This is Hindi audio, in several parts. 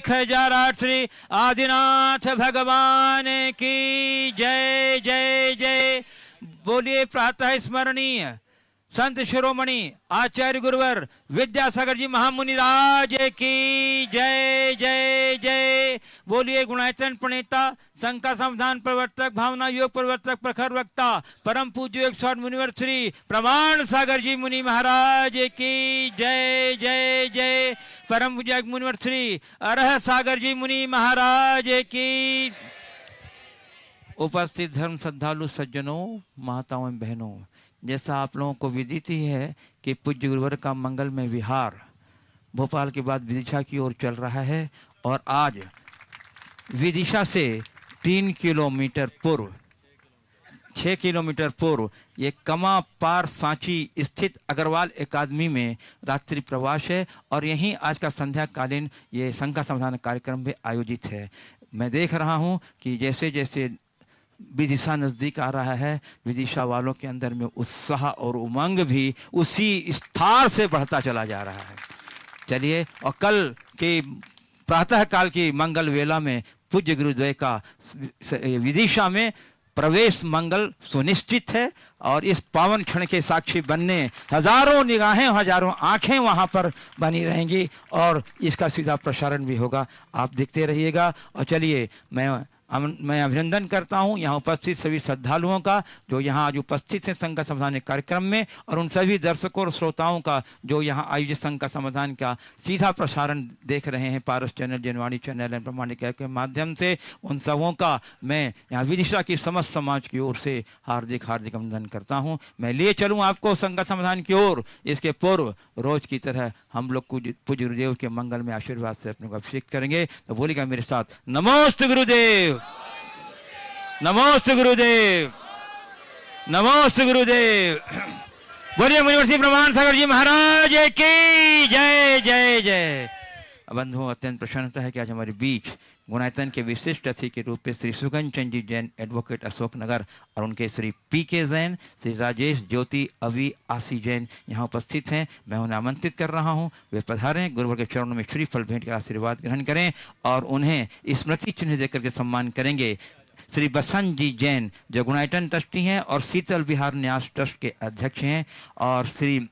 1008 श्री आदिनाथ भगवान की जय जय जय। बोलिए प्रातः स्मरणीय संत शिरोमणि आचार्य गुरुवर विद्यासागर जी महामुनि राज की जय जय जय। बोलिए गुणायतन प्रणेता संघ का संविधान प्रवर्तक भावना योग प्रवर्तक प्रखर वक्ता परम पूज्य 108 मुनिवर श्री प्रमाण सागर जी मुनि महाराज की जय जय जय। परम पूज्य मुनिवर श्री अरह सागर जी मुनि महाराज की। उपस्थित धर्म श्रद्धालु सज्जनों माताओं एवं बहनों, जैसा आप लोगों को विदित ही है कि पूज्य गुरुवर का मंगलमय विहार भोपाल के बाद विदिशा की ओर चल रहा है और आज विदिशा से 3 किलोमीटर पूर्व 6 किलोमीटर पूर्व ये कमा पार सांची स्थित अग्रवाल एकेडमी में रात्रि प्रवास है और यहीं आज का संध्याकालीन ये संघ का संविधान कार्यक्रम भी आयोजित है। मैं देख रहा हूँ कि जैसे जैसे विदिशा नजदीक आ रहा है, विदिशा वालों के अंदर में उत्साह और उमंग भी उसी स्तर से बढ़ता चला जा रहा है। चलिए, और कल के प्रातः काल की मंगल वेला में पूज्य गुरुद्वय का विदिशा में प्रवेश मंगल सुनिश्चित है और इस पावन क्षण के साक्षी बनने हजारों निगाहें हजारों आंखें वहां पर बनी रहेंगी और इसका सीधा प्रसारण भी होगा। आप देखते रहिएगा। और चलिए, मैं अभिनंदन करता हूं यहाँ उपस्थित सभी श्रद्धालुओं का जो यहाँ आज उपस्थित हैं संघ का संविधान कार्यक्रम में, और उन सभी दर्शकों और श्रोताओं का जो यहाँ आयोजित संघ का संविधान का सीधा प्रसारण देख रहे हैं पारस चैनल, जनवाणी चैनल एवं प्रमाणिक ऐप के माध्यम से। उन सबों का मैं यहाँ विदिशा की समस्त समाज की ओर से हार्दिक हार्दिक अभिनंदन करता हूँ। मैं लिए चलूँ आपको संघ का संविधान की ओर। इसके पूर्व रोज की तरह हम लोग पूज्य गुरुदेव के मंगल में आशीर्वाद से अपने को अभिषेक करेंगे। तो बोलिएगा मेरे साथ, नमोस्तु गुरुदेव, नमोस्तु गुरुदेव, नमोस्तु गुरुदेव। बोलिए मुनिवर्षी प्रमाण सागर जी महाराज की जय जय जय। बंधुओं, अत्यंत प्रसन्नता है कि आज हमारे बीच गुणायतन के विशिष्ट अतिथि के रूप में श्री सुगन चंद जी जैन एडवोकेट अशोक नगर और उनके श्री पी.के. जैन, श्री राजेश ज्योति अवी आसी जैन यहाँ उपस्थित हैं। मैं उन्हें आमंत्रित कर रहा हूँ, वे पधारें, गुरुवर के चरणों में श्रीफल भेंट कर आशीर्वाद ग्रहण करें और उन्हें स्मृति चिन्ह देकर के सम्मान करेंगे। श्री बसंत जी जैन जो गुणायतन ट्रस्टी हैं और शीतल विहार न्यास ट्रस्ट के अध्यक्ष हैं, और श्री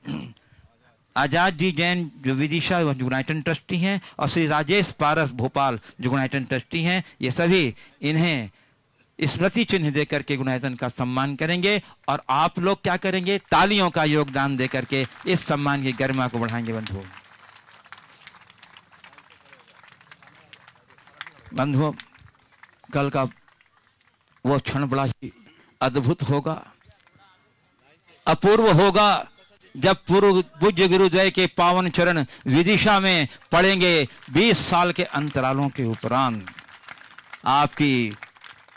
आजाद जी जैन जो विदिशा गुणायतन ट्रस्टी हैं, और श्री राजेश पारस भोपाल जो गुणायतन ट्रस्टी हैं। ये सभी इन्हें स्मृति चिन्ह देकर के गुणायतन का सम्मान करेंगे और आप लोग क्या करेंगे, तालियों का योगदान देकर के इस सम्मान की गरिमा को बढ़ाएंगे। बंधुओं, कल का वो क्षण बड़ा ही अद्भुत होगा, अपूर्व होगा, जब पूज्य गुरुद्वय के पावन चरण विदिशा में पड़ेंगे। 20 साल के अंतरालों के उपरांत आपकी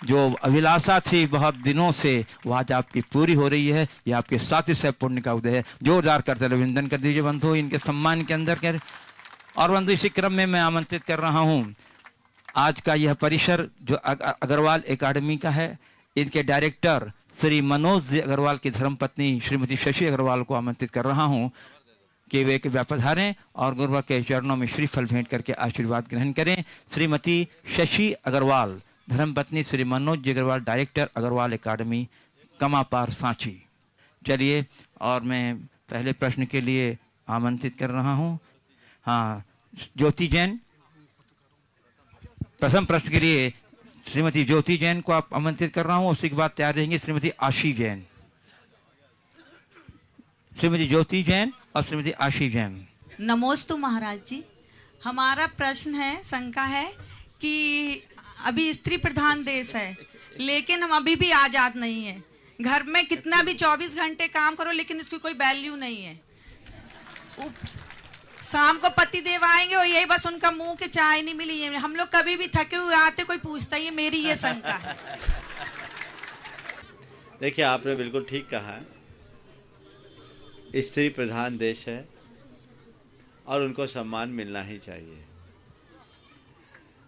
जो अभिलाषा थी बहुत दिनों से, वह आज आपकी पूरी हो रही है। ये आपके साथी से पुण्य का उदय है। जोरदार करते अभिनंदन कर दीजिए बंधु इनके सम्मान के अंदर कर। और बंधु, इसी क्रम में मैं आमंत्रित कर रहा हूँ आज का यह परिसर जो अग्रवाल एकेडमी का है, इनके डायरेक्टर श्री मनोज अग्रवाल की धर्मपत्नी श्रीमती शशि अग्रवाल को आमंत्रित कर रहा हूं कि वे पधारें और गुरुवर के चरणों में श्रीफल भेंट करके आशीर्वाद ग्रहण करें। श्रीमती शशि अग्रवाल, धर्मपत्नी श्री मनोज अग्रवाल, डायरेक्टर अग्रवाल एकेडमी, कमापार सांची। चलिए, और मैं पहले प्रश्न के लिए आमंत्रित कर रहा हूं। हाँ, ज्योति जैन, प्रथम प्रश्न के लिए श्रीमती ज्योति जैन को आप आमंत्रित कर रहा हूं। उसी के बाद तैयार रहेंगे श्रीमती आशी जैन। श्रीमती ज्योति जैन और श्रीमती आशी जैन। नमोस्तु महाराज जी। हमारा प्रश्न है, शंका है कि अभी स्त्री प्रधान देश है, लेकिन हम अभी भी आजाद नहीं है। घर में कितना भी 24 घंटे काम करो, लेकिन इसकी कोई वैल्यू नहीं है। शाम को पति देव आएंगे और यही बस उनका मुंह के चाय नहीं मिली है। हम लोग कभी भी थके हुए आते, कोई पूछता ही है। मेरी ये शंका है। देखिए, आपने बिल्कुल ठीक कहा है, स्त्री प्रधान देश है और उनको सम्मान मिलना ही चाहिए।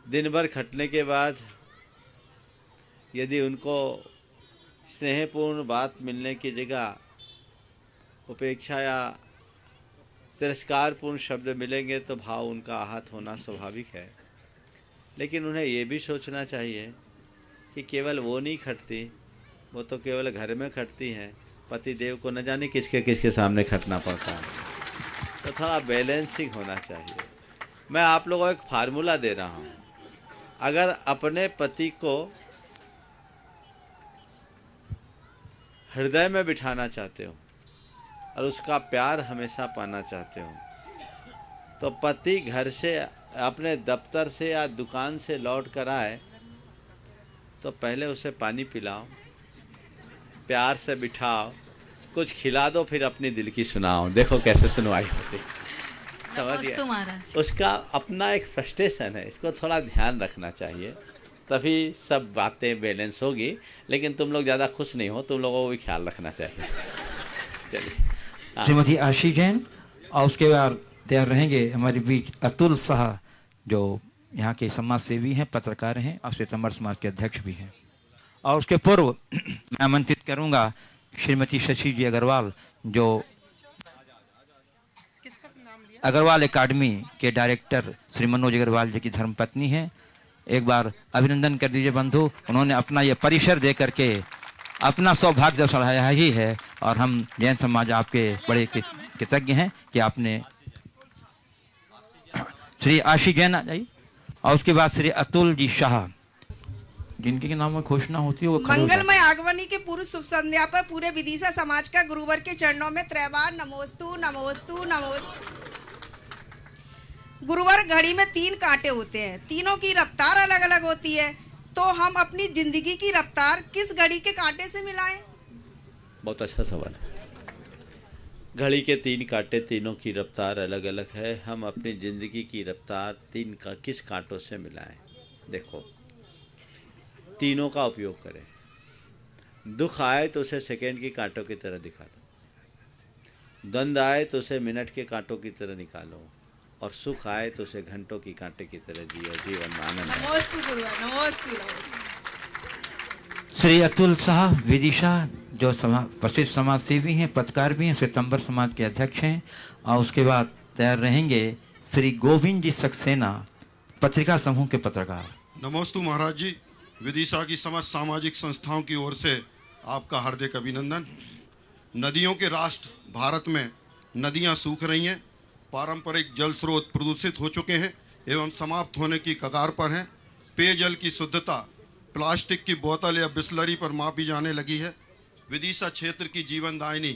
दिन भर खटने के बाद यदि उनको स्नेहपूर्ण बात मिलने की जगह उपेक्षा या तिरस्कारपूर्ण शब्द मिलेंगे तो भाव उनका आहत होना स्वाभाविक है। लेकिन उन्हें ये भी सोचना चाहिए कि केवल वो नहीं खटती, वो तो केवल घर में खटती हैं, पति देव को न जाने किसके किसके सामने खटना पड़ता है। तो थोड़ा बैलेंसिंग होना चाहिए। मैं आप लोगों को एक फार्मूला दे रहा हूँ। अगर अपने पति को हृदय में बिठाना चाहते हो और उसका प्यार हमेशा पाना चाहते हो, तो पति घर से अपने दफ्तर से या दुकान से लौट कर आए तो पहले उसे पानी पिलाओ, प्यार से बिठाओ, कुछ खिला दो, फिर अपनी दिल की सुनाओ। देखो कैसे सुनवाई होती। समझ गए? उसका अपना एक फ्रस्ट्रेशन है, इसको थोड़ा ध्यान रखना चाहिए, तभी सब बातें बैलेंस होगी। लेकिन तुम लोग ज़्यादा खुश नहीं हो, तुम लोगों को भी ख्याल रखना चाहिए। चलिए। श्रीमती आशी जैन, और उसके बाद तैयार रहेंगे हमारे बीच अतुल शाह, जो यहाँ के समाज सेवी हैं, पत्रकार हैं और श्वेतांबर समाज के अध्यक्ष भी हैं। और उसके पूर्व मैं आमंत्रित करूंगा श्रीमती शशि जी अग्रवाल, जो अग्रवाल एकेडमी के डायरेक्टर श्री मनोज अग्रवाल जी की धर्मपत्नी हैं। एक बार अभिनंदन कर दीजिए बंधु, उन्होंने अपना ये परिसर दे करके अपना सौभाग्य बढ़ाया ही है, और हम जैन समाज आपके बड़े कृतज्ञ हैं कि आपने। श्री आशी जैन आ जाइए, और उसके बाद श्री अतुल जी शाह, जिनके नाम में घोषणा होती है वो मंगलमय आगमनी के पूर्व शुभ संध्या पर पूरे विदिशा समाज का गुरुवर के चरणों में त्रैवार नमोस्तु नमोस्तु नमोस्तु। गुरुवर घड़ी में 3 कांटे होते हैं, तीनों की रफ्तार अलग अलग होती है, तो हम अपनी जिंदगी की रफ्तार किस घड़ी के कांटे से मिलाएं? बहुत अच्छा सवाल है। घड़ी के 3 कांटे, तीनों की रफ्तार अलग अलग है। हम अपनी जिंदगी की रफ्तार किस कांटों से मिलाएं? देखो, तीनों का उपयोग करें। दुख आए तो उसे सेकंड की कांटों की तरह दिखा लो, द्वंद्व आए तो उसे मिनट के कांटों की तरह निकालो, और सुख आए तो उसे घंटों की कांटे की तरह जियो। जीवन में आनंद है। नमोस्तु गुरुवर, नमोस्तु। श्री अतुल शाह विदिशा, जो प्रसिद्ध समाज सेवी हैं, पत्रकार भी हैं, श्वेतांबर समाज के अध्यक्ष हैं। और उसके बाद तैयार रहेंगे श्री गोविंद जी सक्सेना, पत्रिका समूह के पत्रकार। नमोस्तु महाराज जी, विदिशा की समस्त सामाजिक संस्थाओं की ओर से आपका हार्दिक अभिनंदन। नदियों के राष्ट्र भारत में नदियां सूख रही हैं, पारंपरिक जल स्रोत प्रदूषित हो चुके हैं एवं समाप्त होने की कगार पर हैं। पेयजल की शुद्धता प्लास्टिक की बोतल या बिस्लरी पर मापी जाने लगी है। विदिशा क्षेत्र की जीवनदायिनी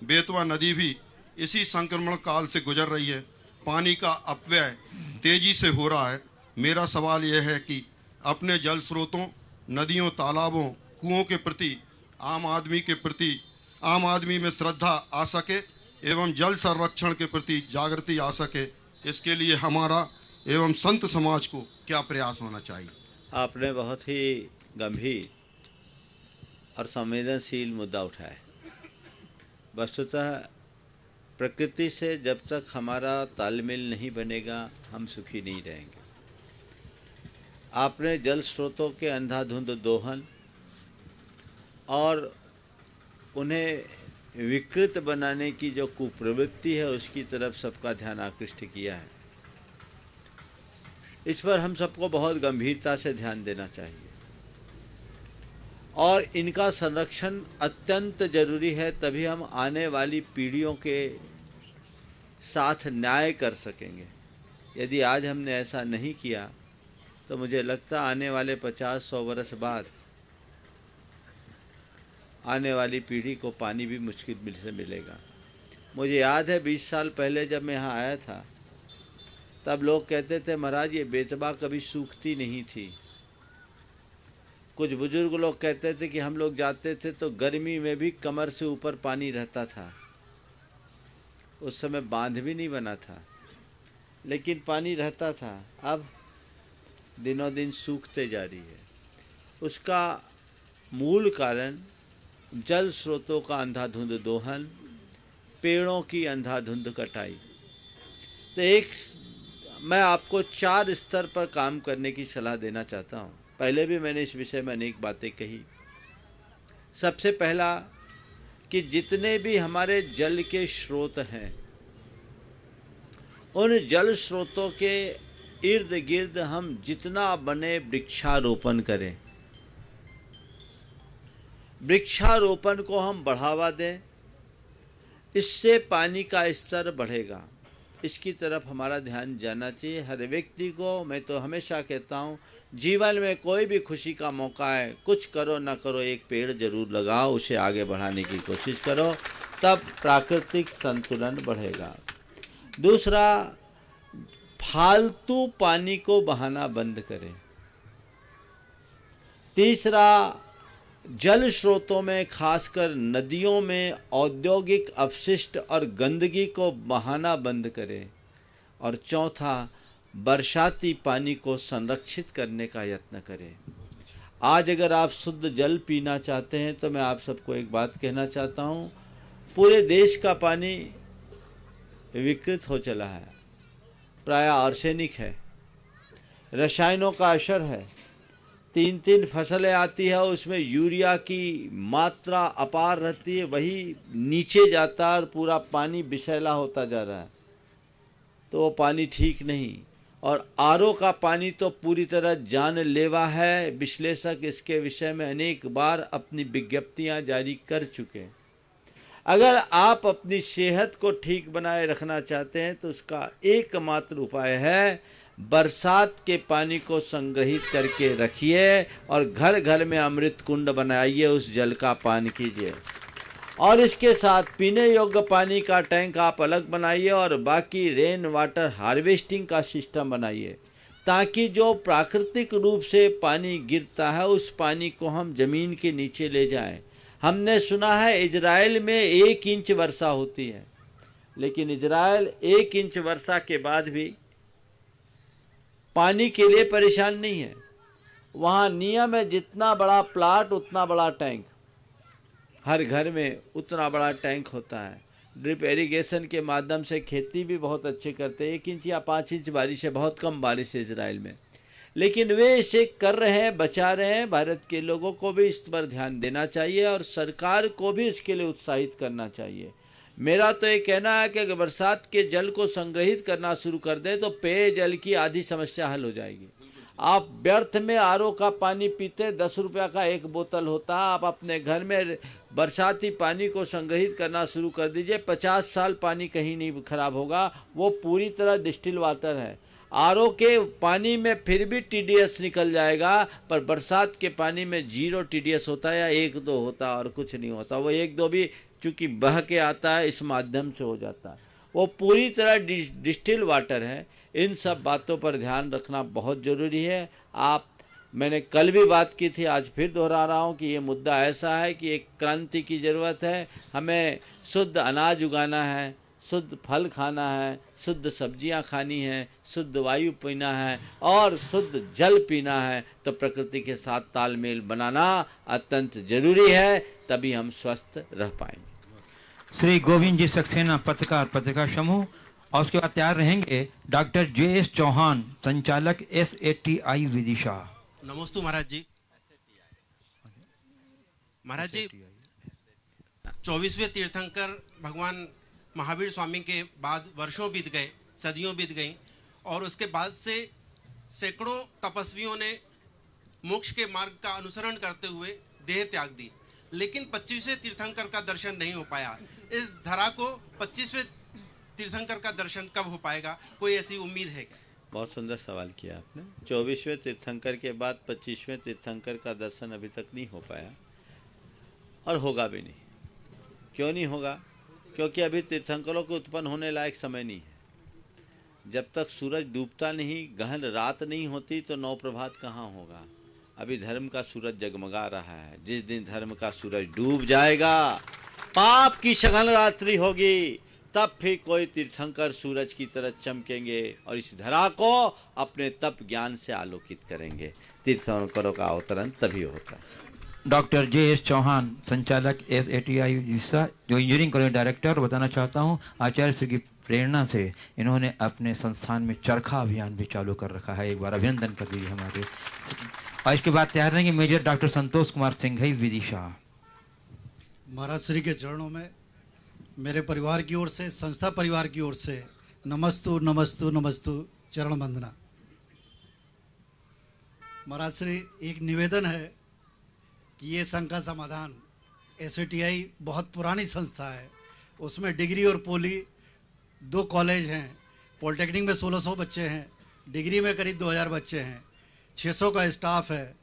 बेतवा नदी भी इसी संक्रमण काल से गुजर रही है। पानी का अपव्यय तेजी से हो रहा है। मेरा सवाल यह है कि अपने जल स्रोतों, नदियों, तालाबों, कुओं के प्रति आम आदमी में श्रद्धा आ सके एवं जल संरक्षण के प्रति जागृति आ सके, इसके लिए हमारा एवं संत समाज को क्या प्रयास होना चाहिए? आपने बहुत ही गंभीर और संवेदनशील मुद्दा उठाया। वस्तुतः प्रकृति से जब तक हमारा तालमेल नहीं बनेगा, हम सुखी नहीं रहेंगे। आपने जल स्रोतों के अंधाधुंध दोहन और उन्हें विकृत बनाने की जो कुप्रवृत्ति है, उसकी तरफ सबका ध्यान आकृष्ट किया है। इस पर हम सबको बहुत गंभीरता से ध्यान देना चाहिए, और इनका संरक्षण अत्यंत जरूरी है। तभी हम आने वाली पीढ़ियों के साथ न्याय कर सकेंगे। यदि आज हमने ऐसा नहीं किया तो मुझे लगता आने वाले 50-100 वर्ष बाद आने वाली पीढ़ी को पानी भी मुश्किल से मिलेगा। मुझे याद है 20 साल पहले जब मैं यहाँ आया था, तब लोग कहते थे महाराज ये बेतवा कभी सूखती नहीं थी। कुछ बुजुर्ग लोग कहते थे कि हम लोग जाते थे तो गर्मी में भी कमर से ऊपर पानी रहता था। उस समय बांध भी नहीं बना था, लेकिन पानी रहता था। अब दिनों दिन सूखते जा रही है। उसका मूल कारण जल स्रोतों का अंधाधुंध दोहन, पेड़ों की अंधाधुंध कटाई। तो मैं आपको 4 स्तर पर काम करने की सलाह देना चाहता हूँ। पहले भी मैंने इस विषय में अनेक बातें कही। सबसे पहला कि जितने भी हमारे जल के स्रोत हैं, उन जल स्रोतों के इर्द गिर्द हम जितना बने वृक्षारोपण करें, वृक्षारोपण को हम बढ़ावा दें, इससे पानी का स्तर बढ़ेगा। इसकी तरफ हमारा ध्यान जाना चाहिए हर व्यक्ति को। मैं तो हमेशा कहता हूँ, जीवन में कोई भी खुशी का मौका है, कुछ करो ना करो एक पेड़ जरूर लगाओ, उसे आगे बढ़ाने की कोशिश करो, तब प्राकृतिक संतुलन बढ़ेगा। दूसरा, फालतू पानी को बहाना बंद करें। तीसरा, जल स्रोतों में खासकर नदियों में औद्योगिक अपशिष्ट और गंदगी को बहाना बंद करें। और चौथा, बरसाती पानी को संरक्षित करने का यत्न करें। आज अगर आप शुद्ध जल पीना चाहते हैं तो मैं आप सबको एक बात कहना चाहता हूँ, पूरे देश का पानी विकृत हो चला है, प्रायः आर्सेनिक है, रसायनों का असर है। 3-3 फसलें आती है, उसमें यूरिया की मात्रा अपार रहती है, वही नीचे जाता है और पूरा पानी विषैला होता जा रहा है, तो वो पानी ठीक नहीं। और आरओ का पानी तो पूरी तरह जानलेवा है। विश्लेषक इसके विषय में अनेक बार अपनी विज्ञप्तियां जारी कर चुके हैं। अगर आप अपनी सेहत को ठीक बनाए रखना चाहते हैं तो उसका एकमात्र उपाय है, बरसात के पानी को संग्रहित करके रखिए और घर घर में अमृत कुंड बनाइए, उस जल का पान कीजिए। और इसके साथ पीने योग्य पानी का टैंक आप अलग बनाइए और बाकी रेन वाटर हार्वेस्टिंग का सिस्टम बनाइए, ताकि जो प्राकृतिक रूप से पानी गिरता है उस पानी को हम जमीन के नीचे ले जाएं। हमने सुना है इजराइल में 1 इंच वर्षा होती है, लेकिन इजराइल 1 इंच वर्षा के बाद भी पानी के लिए परेशान नहीं है। वहाँ नियम है, जितना बड़ा प्लाट उतना बड़ा टैंक, हर घर में उतना बड़ा टैंक होता है। ड्रिप इरिगेशन के माध्यम से खेती भी बहुत अच्छे करते हैं। 1 इंच या 5 इंच बारिश है, बहुत कम बारिश है इजराइल में, लेकिन वे इसे कर रहे हैं, बचा रहे हैं। भारत के लोगों को भी इस पर ध्यान देना चाहिए और सरकार को भी इसके लिए उत्साहित करना चाहिए। मेरा तो ये कहना है कि अगर बरसात के जल को संग्रहित करना शुरू कर दें तो पेयजल की आधी समस्या हल हो जाएगी। आप व्यर्थ में आरओ का पानी पीते, 10 रुपया का एक बोतल होता है। आप अपने घर में बरसाती पानी को संग्रहित करना शुरू कर दीजिए, 50 साल पानी कहीं नहीं खराब होगा। वो पूरी तरह डिस्टिल वाटर है। आरओ के पानी में फिर भी टीडीएस निकल जाएगा, पर बरसात के पानी में 0 टीडीएस होता है या 1-2 होता है और कुछ नहीं होता। वो 1-2 भी चूँकि बह के आता है, इस माध्यम से हो जाता है। वो पूरी तरह डिस्टिल वाटर है। इन सब बातों पर ध्यान रखना बहुत ज़रूरी है। मैंने कल भी बात की थी, आज फिर दोहरा रहा हूँ कि ये मुद्दा ऐसा है कि एक क्रांति की ज़रूरत है। हमें शुद्ध अनाज उगाना है, शुद्ध फल खाना है, शुद्ध सब्जियां खानी है, शुद्ध वायु पीना है और शुद्ध जल पीना है। तो प्रकृति के साथ तालमेल बनाना अत्यंत जरूरी है, तभी हम स्वस्थ रह पाएंगे। श्री गोविंद जी सक्सेना, पत्रकार, पत्रकार समूह। और उसके बाद तैयार रहेंगे डॉक्टर JS चौहान, संचालक SATI विदिशा। नमोस्तु महाराज जी। महाराज जी, 24वें तीर्थंकर भगवान महावीर स्वामी के बाद वर्षों बीत गए, सदियों बीत गई, और उसके बाद से सैकड़ों तपस्वियों ने मोक्ष के मार्ग का अनुसरण करते हुए देह त्याग दी, लेकिन 25वें तीर्थंकर का दर्शन नहीं हो पाया। इस धरा को 25वें तीर्थंकर का दर्शन कब हो पाएगा? कोई ऐसी उम्मीद है क्या? बहुत सुंदर सवाल किया आपने। 24वें तीर्थंकर के बाद 25वें तीर्थंकर का दर्शन अभी तक नहीं हो पाया और होगा भी नहीं। क्यों नहीं होगा? क्योंकि अभी तीर्थंकरों को उत्पन्न होने लायक समय नहीं है। जब तक सूरज डूबता नहीं, गहन रात नहीं होती, तो नौ प्रभात कहाँ होगा। अभी धर्म का सूरज जगमगा रहा है। जिस दिन धर्म का सूरज डूब जाएगा, पाप की सघन रात्रि होगी, तब फिर कोई तीर्थंकर सूरज की तरह चमकेंगे और इस धरा को अपने तप ज्ञान से आलोकित करेंगे। तीर्थंकरों का अवतरण तभी होता है। डॉक्टर JS चौहान, संचालक SATI विदिशा, जो इंजीनियरिंग कॉलेज डायरेक्टर। बताना चाहता हूँ, आचार्य श्री की प्रेरणा से इन्होंने अपने संस्थान में चरखा अभियान भी चालू कर रखा है। एक बार अभिनंदन कर दीजिए हमारे। और इसके बाद तैयार रहेंगे मेजर डॉक्टर संतोष कुमार सिंघई, विदिशा। महाराज श्री के चरणों में मेरे परिवार की ओर से, संस्था परिवार की ओर से नमस्तु नमस्तु नमस्तु, चरण वंदना। महाराज श्री, एक निवेदन है कि ये संघ का समाधान, SATI बहुत पुरानी संस्था है, उसमें डिग्री और पोली 2 कॉलेज हैं, पॉलिटेक्निक में 1600 बच्चे हैं, डिग्री में करीब 2000 बच्चे हैं, 600 का स्टाफ है।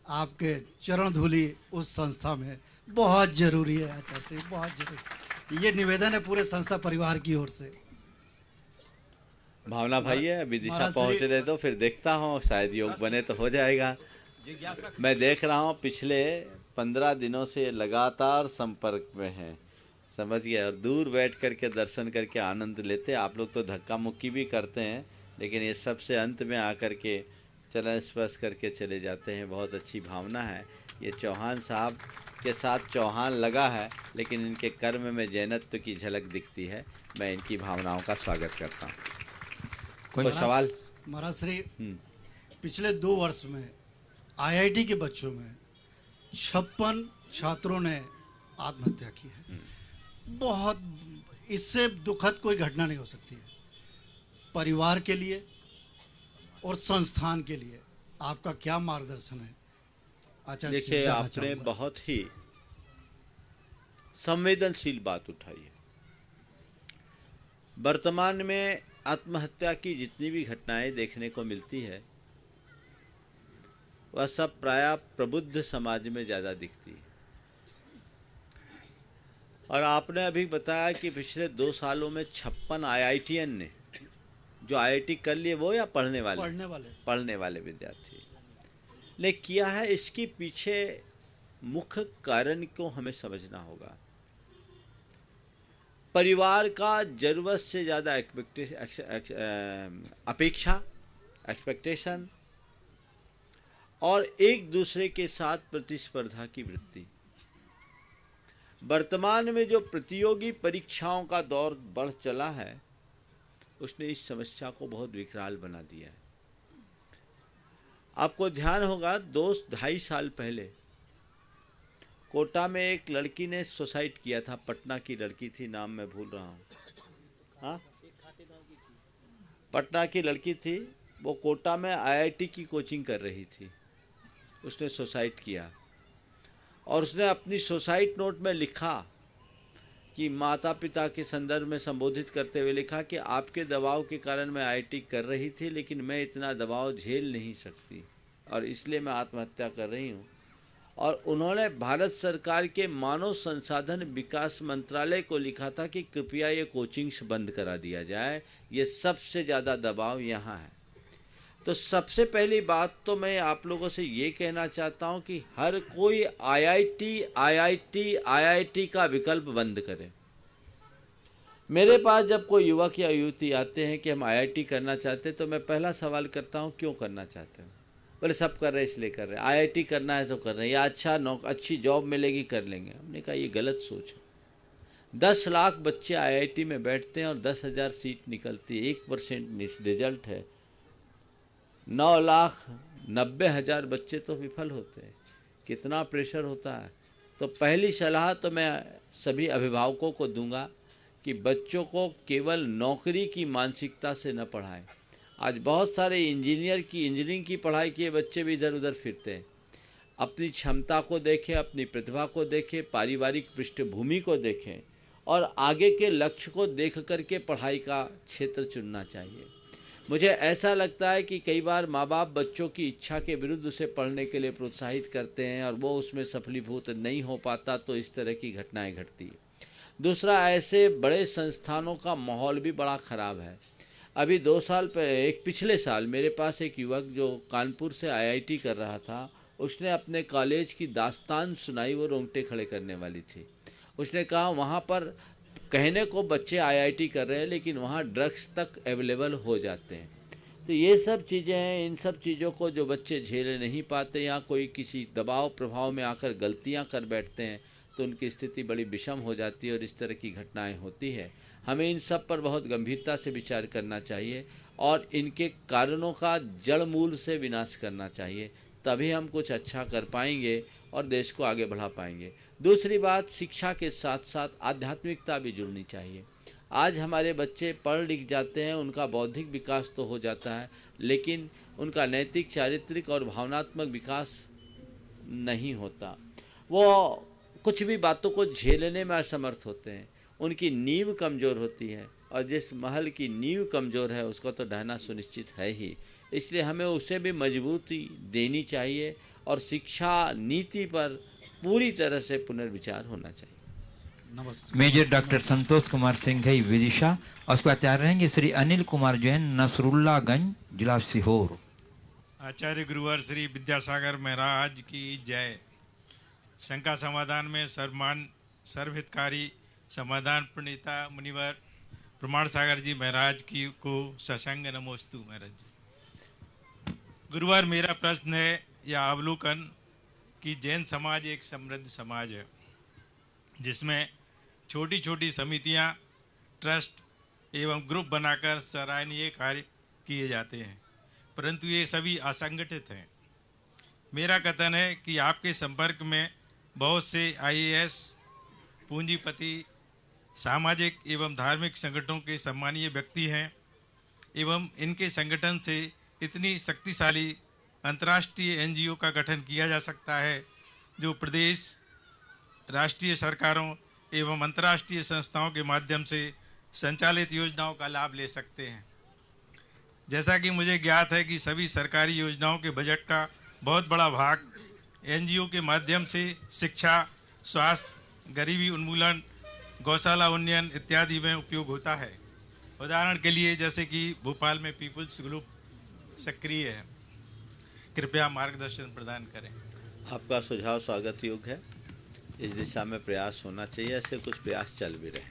आपके चरण धूलि उस संस्था में बहुत जरूरी है आचार्य श्री, बहुत जरूरी। ये निवेदन है पूरे संस्था परिवार की ओर से। भावना भाई है, विदिशा महाराज पहुंच श्री- रहे तो फिर देखता हूँ, शायद योग बने तो हो जाएगा। मैं देख रहा हूँ पिछले 15 दिनों से लगातार संपर्क में हैं, समझ गए, और दूर बैठ करके दर्शन करके आनंद लेते। आप लोग तो धक्का मुक्की भी करते हैं, लेकिन ये सबसे अंत में आकर के चरण स्पर्श करके चले जाते हैं। बहुत अच्छी भावना है। ये चौहान साहब के साथ चौहान लगा है, लेकिन इनके कर्म में जैनत्व की झलक दिखती है। मैं इनकी भावनाओं का स्वागत करता हूँ। कोई सवाल? महाराज श्री, पिछले 2 वर्ष में IIT के बच्चों में 56 छात्रों ने आत्महत्या की है। बहुत, इससे दुखद कोई घटना नहीं हो सकती है। परिवार के लिए और संस्थान के लिए आपका क्या मार्गदर्शन है आचार्य? देखिए, आपने बहुत ही संवेदनशील बात उठाई है। वर्तमान में आत्महत्या की जितनी भी घटनाएं देखने को मिलती है, वह सब प्रायः प्रबुद्ध समाज में ज़्यादा दिखती है। और आपने अभी बताया कि पिछले 2 सालों में 56 IITian ने, जो IIT कर लिए वो या पढ़ने वाले विद्यार्थी ने किया है, इसके पीछे मुख्य कारण को हमें समझना होगा। परिवार का जरूरत से ज़्यादा एक्सपेक्टेशन और एक दूसरे के साथ प्रतिस्पर्धा की वृत्ति। वर्तमान में जो प्रतियोगी परीक्षाओं का दौर बढ़ चला है, उसने इस समस्या को बहुत विकराल बना दिया है। आपको ध्यान होगा 2-2.5 साल पहले कोटा में एक लड़की ने सुसाइड किया था। पटना की लड़की थी, नाम मैं भूल रहा हूँ। हाँ, पटना की लड़की थी, वो कोटा में IIT की कोचिंग कर रही थी। उसने सुसाइड किया और उसने अपनी सुसाइड नोट में लिखा कि माता पिता के संदर्भ में संबोधित करते हुए लिखा कि आपके दबाव के कारण मैं IIT कर रही थी, लेकिन मैं इतना दबाव झेल नहीं सकती और इसलिए मैं आत्महत्या कर रही हूँ। और उन्होंने भारत सरकार के मानव संसाधन विकास मंत्रालय को लिखा था कि कृपया ये कोचिंग्स बंद करा दिया जाए, ये सबसे ज़्यादा दबाव यहाँ है। तो सबसे पहली बात तो मैं आप लोगों से ये कहना चाहता हूँ कि हर कोई IIT का विकल्प बंद करे। मेरे पास जब कोई युवक या युवती आते हैं कि हम IIT करना चाहते हैं, तो मैं पहला सवाल करता हूँ, क्यों करना चाहते हैं? बोले सब कर रहे हैं इसलिए कर रहे हैं, IIT करना है तो कर रहे हैं, या अच्छी जॉब मिलेगी कर लेंगे। हमने कहा ये गलत सोच है। 10 लाख बच्चे IIT में बैठते हैं और 10,000 सीट निकलती है, 1% रिजल्ट है। 9,90,000 बच्चे तो विफल होते हैं। कितना प्रेशर होता है। तो पहली सलाह तो मैं सभी अभिभावकों को दूंगा कि बच्चों को केवल नौकरी की मानसिकता से न पढ़ाएं। आज बहुत सारे इंजीनियरिंग की पढ़ाई किए बच्चे भी इधर उधर फिरते हैं। अपनी क्षमता को देखें, अपनी प्रतिभा को देखें, पारिवारिक पृष्ठभूमि को देखें और आगे के लक्ष्य को देख करके पढ़ाई का क्षेत्र चुनना चाहिए। मुझे ऐसा लगता है कि कई बार माँ बाप बच्चों की इच्छा के विरुद्ध उसे पढ़ने के लिए प्रोत्साहित करते हैं और वो उसमें सफलीभूत नहीं हो पाता, तो इस तरह की घटनाएं घटती है। दूसरा, ऐसे बड़े संस्थानों का माहौल भी बड़ा ख़राब है। अभी 2 साल पहले, पिछले साल मेरे पास एक युवक जो कानपुर से IIT कर रहा था, उसने अपने कॉलेज की दास्तान सुनाई, वो रोंगटे खड़े करने वाली थी। उसने कहा वहाँ पर कहने को बच्चे IIT कर रहे हैं, लेकिन वहाँ ड्रग्स तक अवेलेबल हो जाते हैं। तो ये सब चीज़ें हैं। इन सब चीज़ों को जो बच्चे झेल नहीं पाते या कोई किसी दबाव प्रभाव में आकर गलतियाँ कर बैठते हैं, तो उनकी स्थिति बड़ी विषम हो जाती है और इस तरह की घटनाएं होती है। हमें इन सब पर बहुत गंभीरता से विचार करना चाहिए और इनके कारणों का जड़ मूल से विनाश करना चाहिए, तभी हम कुछ अच्छा कर पाएंगे और देश को आगे बढ़ा पाएंगे। दूसरी बात, शिक्षा के साथ साथ आध्यात्मिकता भी जुड़नी चाहिए। आज हमारे बच्चे पढ़ लिख जाते हैं, उनका बौद्धिक विकास तो हो जाता है, लेकिन उनका नैतिक, चारित्रिक और भावनात्मक विकास नहीं होता। वो कुछ भी बातों को झेलने में असमर्थ होते हैं, उनकी नींव कमज़ोर होती है, और जिस महल की नींव कमज़ोर है उसको तो ढहना सुनिश्चित है ही। इसलिए हमें उसे भी मजबूती देनी चाहिए और शिक्षा नीति पर पूरी तरह से पुनर्विचार होना चाहिए। नमस्ते। मेजर डॉक्टर संतोष कुमार सिंघई विदिशा, और उसके आचार्य रहेंगे श्री अनिल कुमार जैन नसरुल्लागंज, जिला सीहोर। आचार्य गुरुवर श्री विद्यासागर महाराज की जय। शंका समाधान में सर्वमान सर्वहितकारी समाधान प्रणेता मुनिवर प्रमाण सागर जी महाराज की को सशंग नमोस्तु महाराज जी। गुरुवार मेरा प्रश्न है या अवलोकन कि जैन समाज एक समृद्ध समाज है जिसमें छोटी छोटी समितियां, ट्रस्ट एवं ग्रुप बनाकर सराहनीय कार्य किए जाते हैं, परंतु ये सभी असंगठित हैं। मेरा कथन है कि आपके संपर्क में बहुत से आईएएस, पूंजीपति, सामाजिक एवं धार्मिक संगठनों के सम्मानीय व्यक्ति हैं एवं इनके संगठन से इतनी शक्तिशाली अंतर्राष्ट्रीय एनजीओ का गठन किया जा सकता है जो प्रदेश, राष्ट्रीय सरकारों एवं अंतर्राष्ट्रीय संस्थाओं के माध्यम से संचालित योजनाओं का लाभ ले सकते हैं। जैसा कि मुझे ज्ञात है कि सभी सरकारी योजनाओं के बजट का बहुत बड़ा भाग एनजीओ के माध्यम से शिक्षा, स्वास्थ्य, गरीबी उन्मूलन, गौशाला उन्नयन इत्यादि में उपयोग होता है। उदाहरण के लिए जैसे कि भोपाल में पीपुल्स ग्रुप सक्रिय है। कृपया मार्गदर्शन प्रदान करें। आपका सुझाव स्वागत योग्य है, इस दिशा में प्रयास होना चाहिए, ऐसे कुछ प्रयास चल भी रहे।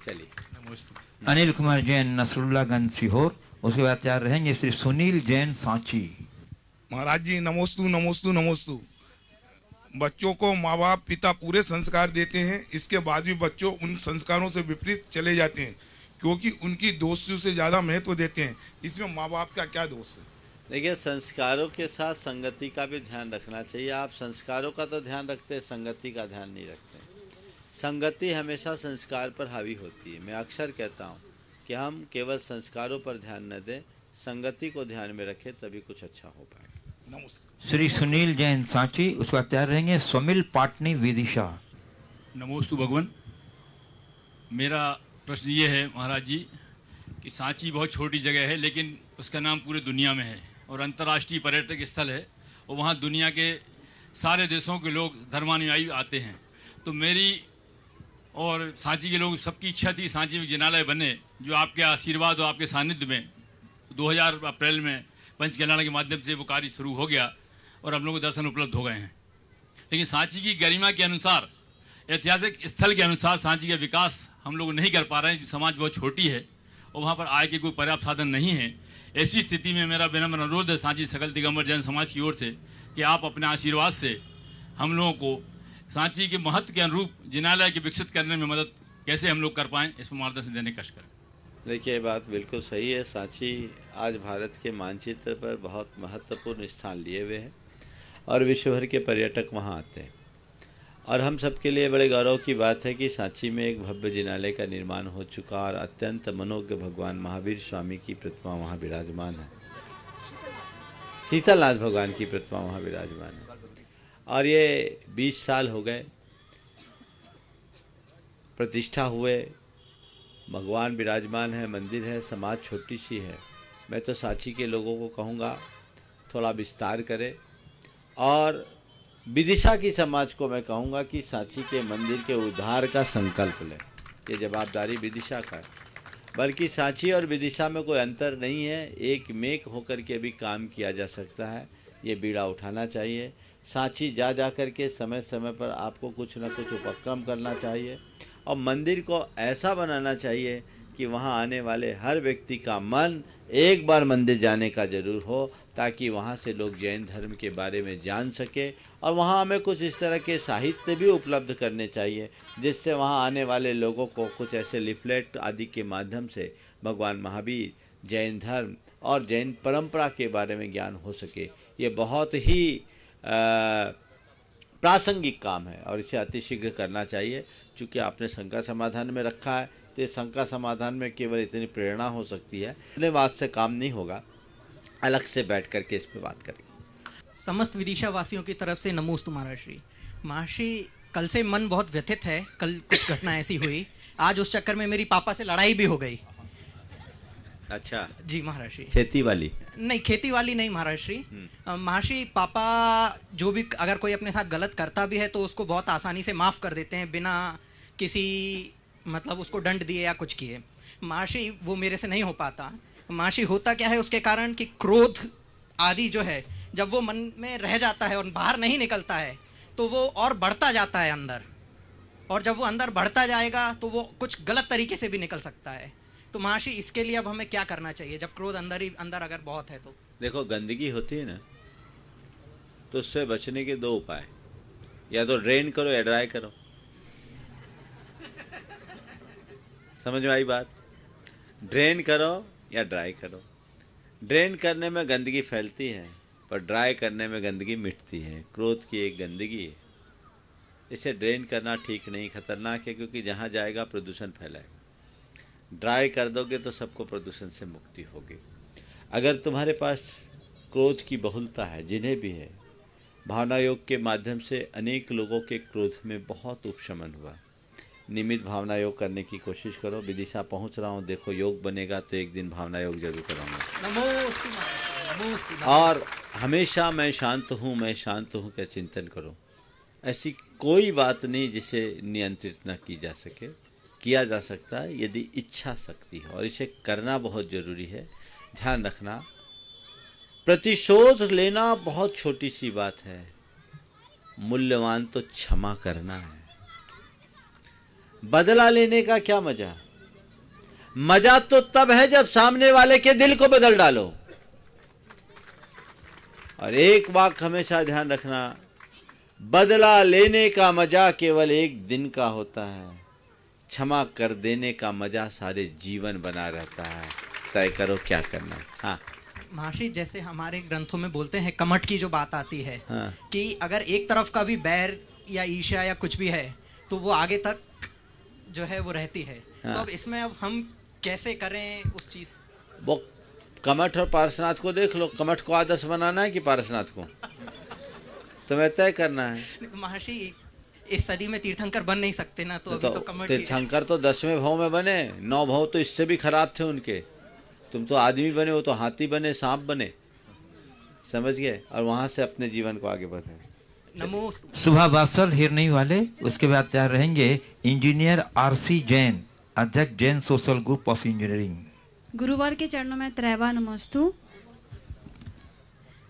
चलिए, नमस्ते। अनिल कुमार जैन नसरुल्लागंज सीहोर, उसके बाद तैयार रहेंगे श्री सुनील जैन सांची। महाराज जी नमोस्तु नमोस्तु नमोस्तु। बच्चों को माँ बाप पिता पूरे संस्कार देते हैं, इसके बाद भी बच्चों उन संस्कारों से विपरीत चले जाते हैं क्योंकि उनकी दोस्तों से ज़्यादा महत्व देते हैं। इसमें माँ बाप का क्या दोष है? देखिए, संस्कारों के साथ संगति का भी ध्यान रखना चाहिए। आप संस्कारों का तो ध्यान रखते हैं, संगति का ध्यान नहीं रखते। संगति हमेशा संस्कार पर हावी होती है। मैं अक्सर कहता हूँ कि हम केवल संस्कारों पर ध्यान न दें, संगति को ध्यान में रखें, तभी कुछ अच्छा हो पाएगा। नमस्ते। श्री सुनील जैन सांची, उसके बाद तैयार रहेंगे स्वमिल पाटनी विदिशा। नमोस्तु भगवान। मेरा प्रश्न ये है महाराज जी कि सांची बहुत छोटी जगह है लेकिन उसका नाम पूरे दुनिया में है और अंतर्राष्ट्रीय पर्यटक स्थल है और वहाँ दुनिया के सारे देशों के लोग धर्मानुयायी आते हैं। तो मेरी और सांची के लोग सबकी इच्छा थी सांची में जिनालय बने, जो आपके आशीर्वाद और आपके सानिध्य में 2000 अप्रैल में पंच कल्याण के माध्यम से वो कार्य शुरू हो गया और हम लोग को दर्शन उपलब्ध हो गए हैं। लेकिन सांची की गरिमा के अनुसार, ऐतिहासिक स्थल के अनुसार सांची का विकास हम लोग नहीं कर पा रहे हैं, जो समाज बहुत छोटी है और वहाँ पर आय के कोई पर्याप्त साधन नहीं है। ऐसी स्थिति में मेरा विनम्र अनुरोध है सांची सकल दिगंबर जैन समाज की ओर से कि आप अपने आशीर्वाद से हम लोगों को सांची के महत्व के अनुरूप जिनालय के विकसित करने में मदद कैसे हम लोग कर पाएँ, इस पर मार्गदर्शन देने की कष्ट करें। देखिए, ये बात बिल्कुल सही है। सांची आज भारत के मानचित्र पर बहुत महत्वपूर्ण स्थान लिए हुए है और विश्व भर के पर्यटक वहाँ आते हैं। और हम सबके लिए बड़े गौरव की बात है कि सांची में एक भव्य जिनालय का निर्माण हो चुका और अत्यंत मनोज्ञ भगवान महावीर स्वामी की प्रतिमा वहाँ विराजमान है। सीतानाथ भगवान की प्रतिमा वहाँ विराजमान है और ये 20 साल हो गए प्रतिष्ठा हुए, भगवान विराजमान है, मंदिर है, समाज छोटी सी है। मैं तो सांची के लोगों को कहूँगा थोड़ा विस्तार करें और विदिशा की समाज को मैं कहूँगा कि सांची के मंदिर के उद्धार का संकल्प लें। ये जवाबदारी विदिशा का है, बल्कि सांची और विदिशा में कोई अंतर नहीं है, एक मेक होकर के भी काम किया जा सकता है। ये बीड़ा उठाना चाहिए। सांची जा कर के समय समय पर आपको कुछ न कुछ उपक्रम करना चाहिए और मंदिर को ऐसा बनाना चाहिए कि वहाँ आने वाले हर व्यक्ति का मन एक बार मंदिर जाने का जरूर हो, ताकि वहाँ से लोग जैन धर्म के बारे में जान सके। और वहाँ हमें कुछ इस तरह के साहित्य भी उपलब्ध करने चाहिए जिससे वहाँ आने वाले लोगों को कुछ ऐसे लिफलेट आदि के माध्यम से भगवान महावीर, जैन धर्म और जैन परंपरा के बारे में ज्ञान हो सके। ये बहुत ही प्रासंगिक काम है और इसे अतिशीघ्र करना चाहिए। चूँकि आपने शंका समाधान में रखा है, तो ये शंका समाधान में केवल इतनी प्रेरणा हो सकती है। इतने बात से काम नहीं होगा, अलग से बैठ करके इस पर बात करेंगे। समस्त विदिशा वासियों की तरफ से नमोस्तु महर्षि। महर्षि, कल से मन बहुत व्यथित है। कल कुछ घटना ऐसी हुई, आज उस चक्कर में मेरी पापा से लड़ाई भी हो गई। अच्छा जी महर्षि। खेती वाली? नहीं, खेती वाली नहीं महर्षि। महर्षि, पापा जो भी अगर कोई अपने साथ गलत करता भी है तो उसको बहुत आसानी से माफ़ कर देते हैं, बिना किसी मतलब उसको दंड दिए या कुछ किए। महर्षि, वो मेरे से नहीं हो पाता। महर्षि, होता क्या है उसके कारण कि क्रोध आदि जो है जब वो मन में रह जाता है और बाहर नहीं निकलता है तो वो और बढ़ता जाता है अंदर, और जब वो अंदर बढ़ता जाएगा तो वो कुछ गलत तरीके से भी निकल सकता है। तो महर्षि, इसके लिए अब हमें क्या करना चाहिए जब क्रोध अंदर ही अंदर अगर बहुत है तो? देखो, गंदगी होती है ना, तो उससे बचने के 2 उपाय, या तो ड्रेन करो या ड्राई करो। समझ में आई बात? ड्रेन करो या ड्राई करो। ड्रेन करने में गंदगी फैलती है, पर ड्राई करने में गंदगी मिटती है। क्रोध की एक गंदगी है, इसे ड्रेन करना ठीक नहीं, खतरनाक है, क्योंकि जहाँ जाएगा प्रदूषण फैलाएगा। ड्राई कर दोगे तो सबको प्रदूषण से मुक्ति होगी। अगर तुम्हारे पास क्रोध की बहुलता है, जिन्हें भी है, भावना योग के माध्यम से अनेक लोगों के क्रोध में बहुत उपशमन हुआ। नियमित भावना योग करने की कोशिश करो। विदिशा पहुंच रहा हूं, देखो योग बनेगा तो एक दिन भावना योग जरूर कराऊंगा। और हमेशा मैं शांत हूं का चिंतन करो। ऐसी कोई बात नहीं जिसे नियंत्रित न की जा सके। किया जा सकता है यदि इच्छा शक्ति है, और इसे करना बहुत जरूरी है। ध्यान रखना, प्रतिशोध लेना बहुत छोटी सी बात है, मूल्यवान तो क्षमा करना है। बदला लेने का क्या मजा? मजा तो तब है जब सामने वाले के दिल को बदल डालो। और एक बात हमेशा ध्यान रखना, बदला लेने का मजा केवल एक दिन का होता है, क्षमा कर देने का मजा सारे जीवन बना रहता है। तय करो क्या करना है। हाँ महर्षि, जैसे हमारे ग्रंथों में बोलते हैं, कमठ की जो बात आती है, हाँ। कि अगर एक तरफ का भी बैर या ईर्ष्या या कुछ भी है तो वो आगे तक जो है वो रहती है। हाँ। तो अब इसमें अब हम कैसे करें उस चीज? वो कमठ और पारसनाथ को देख लो। कमठ को आदर्श बनाना है कि पारसनाथ को? तुम्हें तय करना है। महर्षि, इस सदी में तीर्थंकर बन नहीं सकते ना, तो अभी तो कमठ तीर्थंकर तो 10वें भाव में बने, 9 भाव तो इससे भी खराब थे उनके। तुम तो आदमी बने, वो तो हाथी बने, सांप बने, समझ गए, और वहां से अपने जीवन को आगे बढ़े। नमो। सुबह बादशाह हिरनी वाले, उसके बाद तैयार रहेंगे इंजीनियर आरसी जैन, अध्यक्ष Jain social group of engineering. गुरुवार के चरणों में त्रैवा नमस्तु।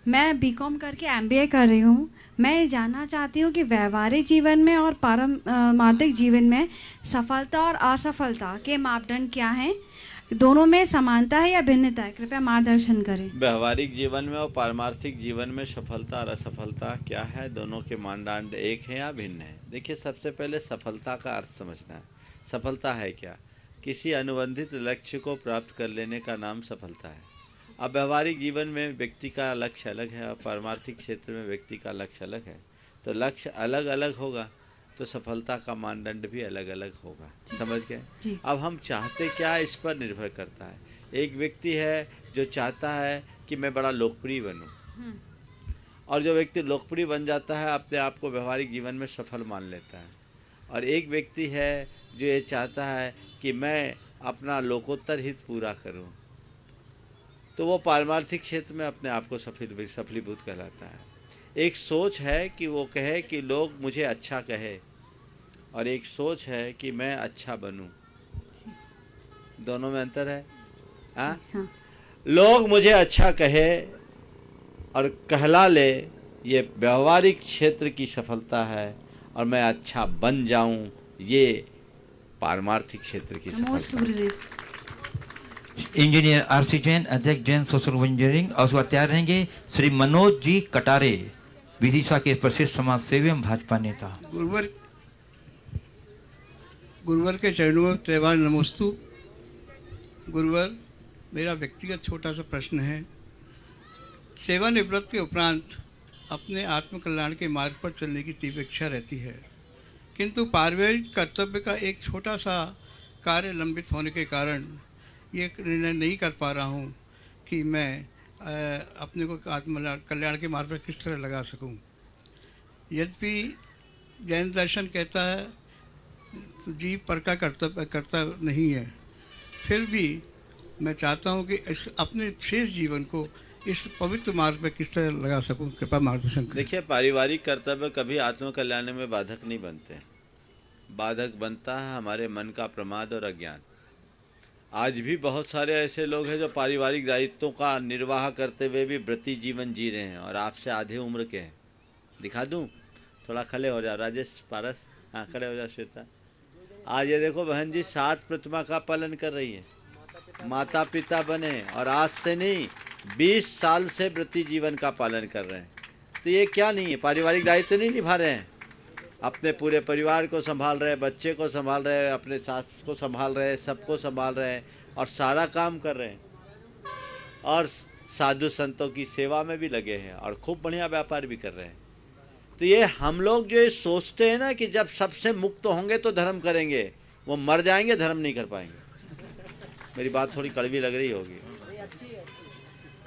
मैं बीकॉम करके एमबीए कर रही हूँ। मैं ये जानना चाहती हूँ कि व्यवहारिक जीवन में और पारमार्थिक जीवन में सफलता और असफलता के मापदंड क्या हैं? दोनों में समानता है या भिन्नता है? कृपया मार्गदर्शन करें। व्यवहारिक जीवन में और पारमार्थिक जीवन में सफलता और असफलता क्या है? दोनों के मानदंड एक हैं या भिन्न है? देखिए, सबसे पहले सफलता का अर्थ समझना है। सफलता है क्या? किसी अनुबंधित लक्ष्य को प्राप्त कर लेने का नाम सफलता है। अब व्यवहारिक जीवन में व्यक्ति का लक्ष्य अलग है और पारमार्थिक क्षेत्र में व्यक्ति का लक्ष्य अलग है, तो लक्ष्य अलग अलग होगा तो सफलता का मानदंड भी अलग अलग होगा। समझ गए? अब हम चाहते क्या, इस पर निर्भर करता है। एक व्यक्ति है जो चाहता है कि मैं बड़ा लोकप्रिय बनूं, और जो व्यक्ति लोकप्रिय बन जाता है अपने आप को व्यवहारिक जीवन में सफल मान लेता है। और एक व्यक्ति है जो ये चाहता है कि मैं अपना लोकोत्तर हित पूरा करूं, तो वो पारमार्थिक क्षेत्र में अपने आप को सफलीभूत कहलाता है। एक सोच है कि वो कहे कि लोग मुझे अच्छा कहे, और एक सोच है कि मैं अच्छा बनूं। दोनों में अंतर है। हाँ? लोग मुझे अच्छा कहे और कहला ले, ये व्यवहारिक क्षेत्र की सफलता है, और मैं अच्छा बन जाऊं, ये पारमार्थिक क्षेत्र की सफलता है। इंजीनियर आरसी जैन, अध्यक्ष जैन सोशल इंजीनियरिंग। और उसके बाद तैयार रहेंगे श्री मनोज जी कटारे, विदिशा के प्रसिद्ध समाज सेवी एवं भाजपा नेता। गुरुवर के चरणों में त्रैवा नमोस्तु। गुरुवर, मेरा व्यक्तिगत छोटा सा प्रश्न है। सेवानिवृत्त के उपरांत अपने आत्मकल्याण के मार्ग पर चलने की तीव्र इच्छा रहती है, किंतु पारिवारिक कर्तव्य का एक छोटा सा कार्य लंबित होने के कारण ये निर्णय नहीं कर पा रहा हूँ कि मैं अपने को आत्म कल्याण के मार्ग पर किस तरह लगा सकूं। यद्यपि जैन दर्शन कहता है तो जीव पर का कर्तव्य नहीं है, फिर भी मैं चाहता हूं कि इस अपने शेष जीवन को इस पवित्र मार्ग पर किस तरह लगा सकूं। कृपा मार्गदर्शन करें। देखिए, पारिवारिक कर्तव्य कभी आत्म कल्याण में बाधक नहीं बनते। बाधक बनता है हमारे मन का प्रमाद और अज्ञान। आज भी बहुत सारे ऐसे लोग हैं जो पारिवारिक दायित्वों का निर्वाह करते हुए भी व्रती जीवन जी रहे हैं और आपसे आधे उम्र के हैं। दिखा दूं? थोड़ा खड़े हो जा राजेश, पारस, हाँ खड़े हो जा श्वेता। आज ये देखो बहन जी 7 प्रतिमा का पालन कर रही है, माता पिता बने और आज से नहीं 20 साल से व्रती जीवन का पालन कर रहे हैं। तो ये क्या नहीं है, पारिवारिक दायित्व नहीं निभा रहे हैं? अपने पूरे परिवार को संभाल रहे हैं, बच्चे को संभाल रहे हैं, अपने सास को संभाल रहे हैं, सबको संभाल रहे हैं और सारा काम कर रहे हैं और साधु संतों की सेवा में भी लगे हैं और खूब बढ़िया व्यापार भी कर रहे हैं। तो ये हम लोग जो ये सोचते हैं ना कि जब सबसे मुक्त होंगे तो धर्म करेंगे, वो मर जाएंगे धर्म नहीं कर पाएंगे। मेरी बात थोड़ी कड़वी लग रही होगी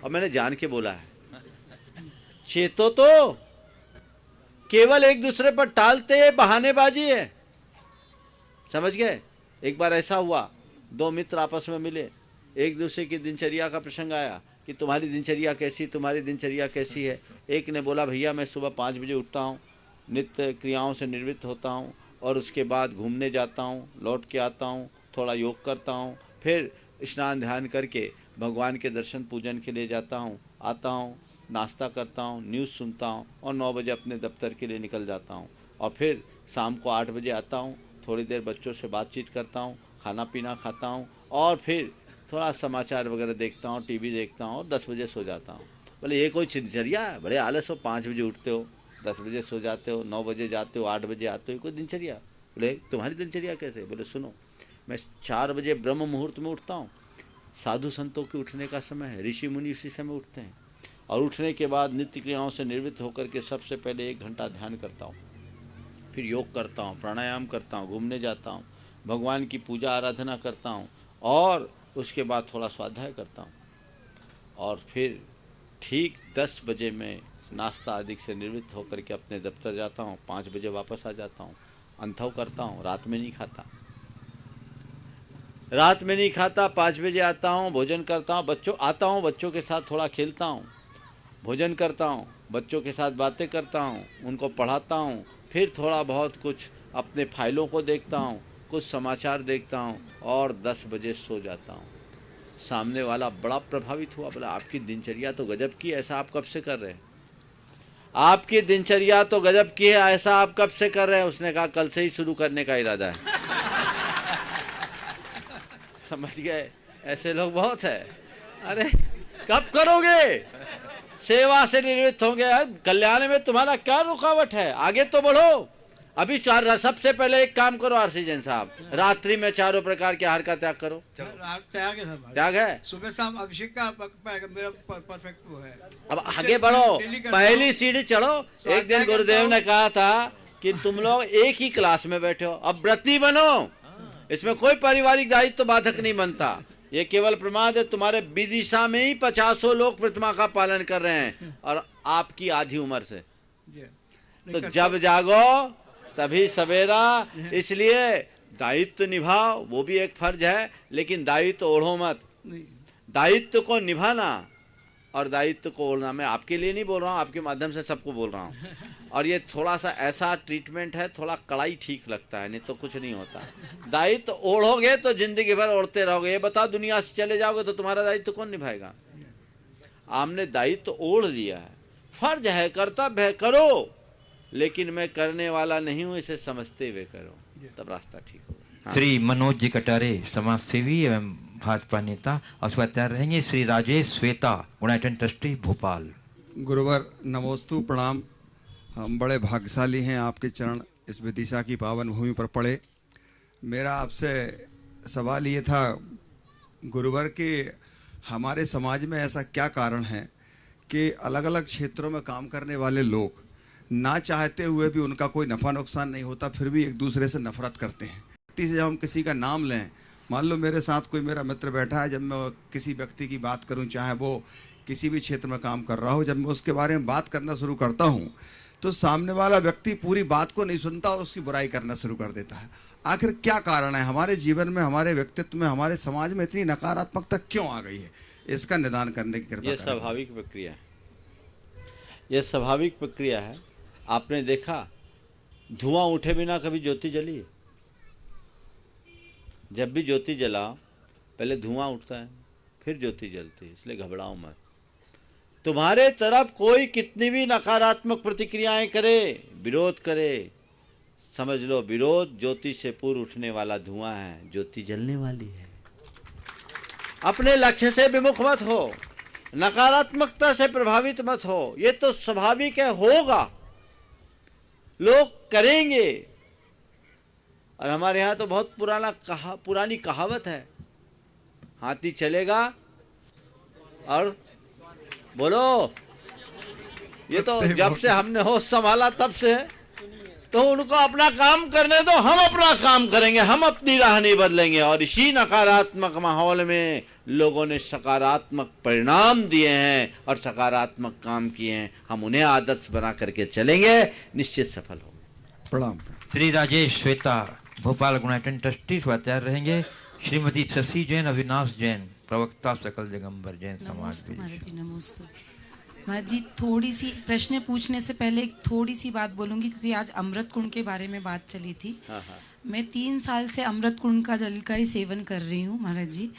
और मैंने जान के बोला है। चेतो तो केवल एक दूसरे पर टालते हैं, बहानेबाजी है, समझ गए? एक बार ऐसा हुआ, 2 मित्र आपस में मिले, एक दूसरे की दिनचर्या का प्रसंग आया कि तुम्हारी दिनचर्या कैसी, तुम्हारी दिनचर्या कैसी है। एक ने बोला भैया मैं सुबह 5 बजे उठता हूँ, नित्य क्रियाओं से निवृत्त होता हूँ और उसके बाद घूमने जाता हूँ, लौट के आता हूँ, थोड़ा योग करता हूँ, फिर स्नान ध्यान करके भगवान के दर्शन पूजन के लिए जाता हूँ, आता हूँ, नाश्ता करता हूँ, न्यूज़ सुनता हूँ और 9 बजे अपने दफ्तर के लिए निकल जाता हूँ और फिर शाम को 8 बजे आता हूँ, थोड़ी देर बच्चों से बातचीत करता हूँ, खाना पीना खाता हूँ और फिर थोड़ा समाचार वगैरह देखता हूँ, टीवी देखता हूँ और 10 बजे सो जाता हूँ। बोले ये कोई दिनचर्या है? बड़े आलस हो, 5 बजे उठते हो, 10 बजे सो जाते हो, 9 बजे जाते हो, 8 बजे आते हो, ये कोई दिनचर्या? बोले तुम्हारी दिनचर्या कैसे? बोले सुनो, मैं 4 बजे ब्रह्म मुहूर्त में उठता हूँ, साधु संतों के उठने का समय है, ऋषि मुनि उसी समय उठते हैं और उठने के बाद नित्य क्रियाओं से निवृत्त होकर के सबसे पहले 1 घंटा ध्यान करता हूँ, फिर योग करता हूँ, प्राणायाम करता हूँ, घूमने जाता हूँ, भगवान की पूजा आराधना करता हूँ और उसके बाद थोड़ा स्वाध्याय करता हूँ और फिर ठीक 10 बजे मैं नाश्ता आदि से निवृत्त होकर के अपने दफ्तर जाता हूँ, 5 बजे वापस आ जाता हूँ, अंथव करता हूँ, रात में नहीं खाता, 5 बजे आता हूँ, भोजन करता हूँ, बच्चों के साथ थोड़ा खेलता हूँ, भोजन करता हूँ, बच्चों के साथ बातें करता हूँ, उनको पढ़ाता हूँ, फिर थोड़ा बहुत कुछ अपने फाइलों को देखता हूँ, कुछ समाचार देखता हूँ और 10 बजे सो जाता हूँ। सामने वाला बड़ा प्रभावित हुआ, बोला आपकी दिनचर्या तो गजब की है, ऐसा आप कब से कर रहे हैं? आपकी दिनचर्या तो गजब की है, ऐसा आप कब से कर रहे हैं? उसने कहा कल से ही शुरू करने का इरादा है। समझ गए? ऐसे लोग बहुत है। अरे कब करोगे? सेवा से निवृत्त होंगे, कल्याण में तुम्हारा क्या रुकावट है? आगे तो बढ़ो। अभी सबसे पहले एक काम करो आरसी जैन साहब, रात्रि में 4 प्रकार के आहार का त्याग करो। त्याग है, सुबह शाम अभिषेक का मेरा परफेक्ट वो है। अब आगे बढ़ो, पहली सीढ़ी चढ़ो। एक दिन गुरुदेव ने कहा था कि तुम लोग एक ही क्लास में बैठे हो, अब व्रती बनो, इसमें कोई पारिवारिक दायित्व तो बाधक नहीं बनता। ये केवल प्रमाद है, तुम्हारे विदिशा में ही 50 लोग प्रतिमा का पालन कर रहे हैं और आपकी आधी उम्र से। तो जब जागो तभी सवेरा, इसलिए दायित्व निभाओ, वो भी एक फर्ज है, लेकिन दायित्व ओढ़ो मत। दायित्व को निभाना और दायित्व को ओढ़ना, मैं आपके लिए नहीं बोल रहा हूँ, आपके माध्यम से सबको बोल रहा हूँ। और ये थोड़ा सा ऐसा ट्रीटमेंट है, थोड़ा कड़ाई ठीक लगता है, नहीं तो कुछ नहीं होता। दायित्व ओढ़ोगे तो जिंदगी भर ओढ़ते रहोगे। ये बताओ दुनिया से चले जाओगे तो तुम्हारा दायित्व कौन निभाएगा? आपने दायित्व ओढ़ लिया है, फर्ज है, कर्तव्य है, करो, लेकिन मैं करने वाला नहीं हूँ इसे समझते हुए करो, तब रास्ता ठीक होगा। हाँ। श्री मनोज जी कटारे, समाज सेवी एवं भाजपा नेता, और उसके बाद तैयार रहेंगे श्री राजेश श्वेता, गुणायतन ट्रस्टी भोपाल। गुरुवर नमोस्तु, प्रणाम। हम बड़े भाग्यशाली हैं, आपके चरण इस विदिशा की पावन भूमि पर पड़े। मेरा आपसे सवाल ये था गुरुवर कि हमारे समाज में ऐसा क्या कारण है कि अलग अलग क्षेत्रों में काम करने वाले लोग ना चाहते हुए भी, उनका कोई नफा नुकसान नहीं होता, फिर भी एक दूसरे से नफरत करते हैं। जब हम किसी का नाम लें मान लो मेरे साथ कोई मेरा मित्र बैठा है, जब मैं किसी व्यक्ति की बात करूं, चाहे वो किसी भी क्षेत्र में काम कर रहा हो, जब मैं उसके बारे में बात करना शुरू करता हूं तो सामने वाला व्यक्ति पूरी बात को नहीं सुनता और उसकी बुराई करना शुरू कर देता है। आखिर क्या कारण है? हमारे जीवन में, हमारे व्यक्तित्व में, हमारे समाज में इतनी नकारात्मकता क्यों आ गई है? इसका निदान करने की कृपा ये करें। स्वाभाविक प्रक्रिया है, यह स्वाभाविक प्रक्रिया है। आपने देखा धुआं उठे बिना कभी ज्योति जली है? जब भी ज्योति जलाओ पहले धुआं उठता है फिर ज्योति जलती है, इसलिए घबराओ मत। तुम्हारे तरफ कोई कितनी भी नकारात्मक प्रतिक्रियाएं करे, विरोध करे, समझ लो विरोध ज्योति से पूर्व उठने वाला धुआं है, ज्योति जलने वाली है। अपने लक्ष्य से विमुख मत हो, नकारात्मकता से प्रभावित मत हो, ये तो स्वाभाविक है, होगा, लोग करेंगे। और हमारे यहाँ तो बहुत पुरानी कहावत है, हाथी चलेगा और बोलो, ये तो जब से हमने होश संभाला तब से है। तो उनको अपना काम करने दो, हम अपना काम करेंगे, हम अपनी राह नहीं बदलेंगे। और इसी नकारात्मक माहौल में लोगों ने सकारात्मक परिणाम दिए हैं और सकारात्मक काम किए हैं। हम उन्हें आदर्श बना करके चलेंगे, निश्चित सफल होंगे। प्रणाम। श्री राजेश श्वेता भोपाल गुणायतन ट्रस्टी स्वाचार्य रहेंगे। श्रीमती शशि जैन, अविनाश जैन प्रवक्ता सकल दिगंबर जैन समाज। महाराज जी नमस्ते। महाराज जी थोड़ी सी प्रश्न पूछने से पहले एक थोड़ी सी बात बोलूंगी, क्योंकि आज अमृत कुंड के बारे में बात चली थी। मैं 3 साल से अमृत कुंड का जल का ही सेवन कर रही हूँ महाराज जी।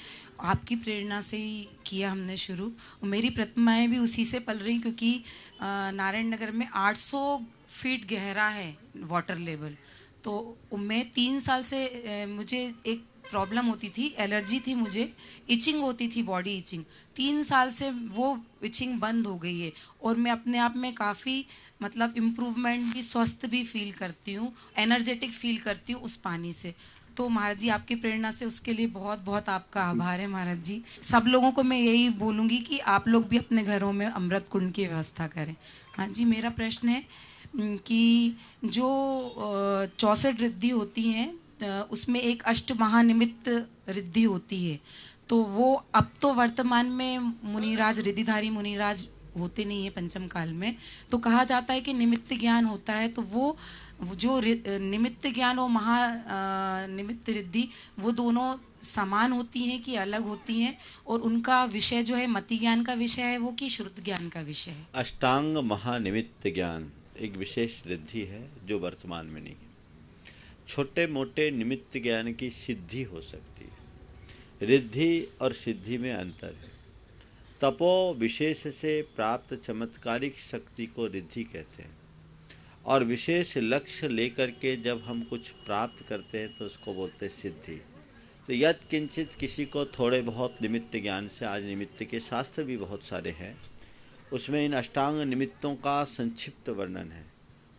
आपकी प्रेरणा से ही किया हमने शुरू। मेरी प्रतिमाएं भी उसी से पल रही, क्योंकि नारायण नगर में 800 फीट गहरा है वाटर लेवल। तो मैं 3 साल से मुझे एक प्रॉब्लम होती थी, एलर्जी थी मुझे, इचिंग होती थी, बॉडी इचिंग। 3 साल से वो इचिंग बंद हो गई है और मैं अपने आप में काफ़ी मतलब इम्प्रूवमेंट भी, स्वस्थ भी फील करती हूँ, एनर्जेटिक फील करती हूँ उस पानी से। तो महाराज जी आपकी प्रेरणा से उसके लिए बहुत बहुत आपका आभार है महाराज जी। सब लोगों को मैं यही बोलूँगी कि आप लोग भी अपने घरों में अमृत कुंड की व्यवस्था करें। हाँ जी, मेरा प्रश्न है कि जो 64 रिद्धि होती हैं उसमें एक अष्ट महानिमित्त रिद्धि होती है, तो वो अब तो वर्तमान में मुनिराज, रिद्धिधारी मुनिराज होते नहीं है पंचम काल में। तो कहा जाता है कि निमित्त ज्ञान होता है, तो वो जो निमित्त ज्ञान और निमित्त रिद्धि वो दोनों समान होती हैं कि अलग होती हैं? और उनका विषय जो है मति ज्ञान का विषय है वो कि श्रुत ज्ञान का विषय है? अष्टांग महानिमित्त ज्ञान एक विशेष रिद्धि है जो वर्तमान में नहीं है। छोटे मोटे निमित्त ज्ञान की सिद्धि हो सकती है, रिद्धि और सिद्धि में अंतर है। तपो विशेष से प्राप्त चमत्कारिक शक्ति को रिद्धि कहते हैं, और विशेष लक्ष्य लेकर के जब हम कुछ प्राप्त करते हैं तो उसको बोलते हैं सिद्धि। तो यत् किंचित किसी को थोड़े बहुत निमित्त ज्ञान से, आज निमित्त के शास्त्र भी बहुत सारे हैं, उसमें इन अष्टांग निमित्तों का संक्षिप्त वर्णन है।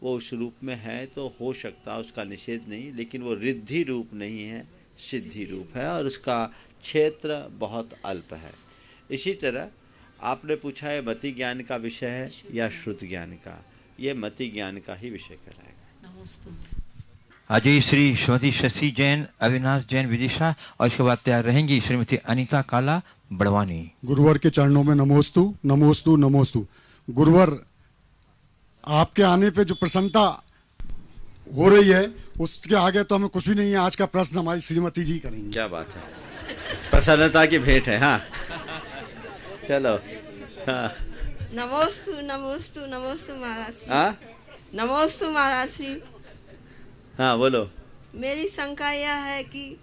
वो उस रूप में है तो हो सकता है, उसका निषेध नहीं, लेकिन वो रिद्धि रूप नहीं है, सिद्धि रूप है और उसका क्षेत्र बहुत अल्प है। इसी तरह आपने पूछा है मति ज्ञान का विषय है या श्रुत ज्ञान का, ये मति ज्ञान का ही विषय कहलाएगा। अजय श्री श्रीमती शशि जैन, अविनाश जैन विदिशा, और इसके बाद तैयार रहेंगी श्रीमती अनीता काला बड़वानी। गुरुवर के चरणों में नमोस्तु नमोस्तु नमोस्तु। गुरुवर आपके आने पे जो प्रसन्नता हो रही है उसके आगे तो हमें कुछ भी नहीं है। आज का प्रश्न हमारी श्रीमती जी करेंगी। क्या बात है, प्रसन्नता की भेंट है। हाँ चलो। हाँ। नमोस्तु नमोस्तु नमोस्तु महाराज श्री। नमोस्तु महाराज श्री। हाँ बोलो। मेरी शंका यह है कि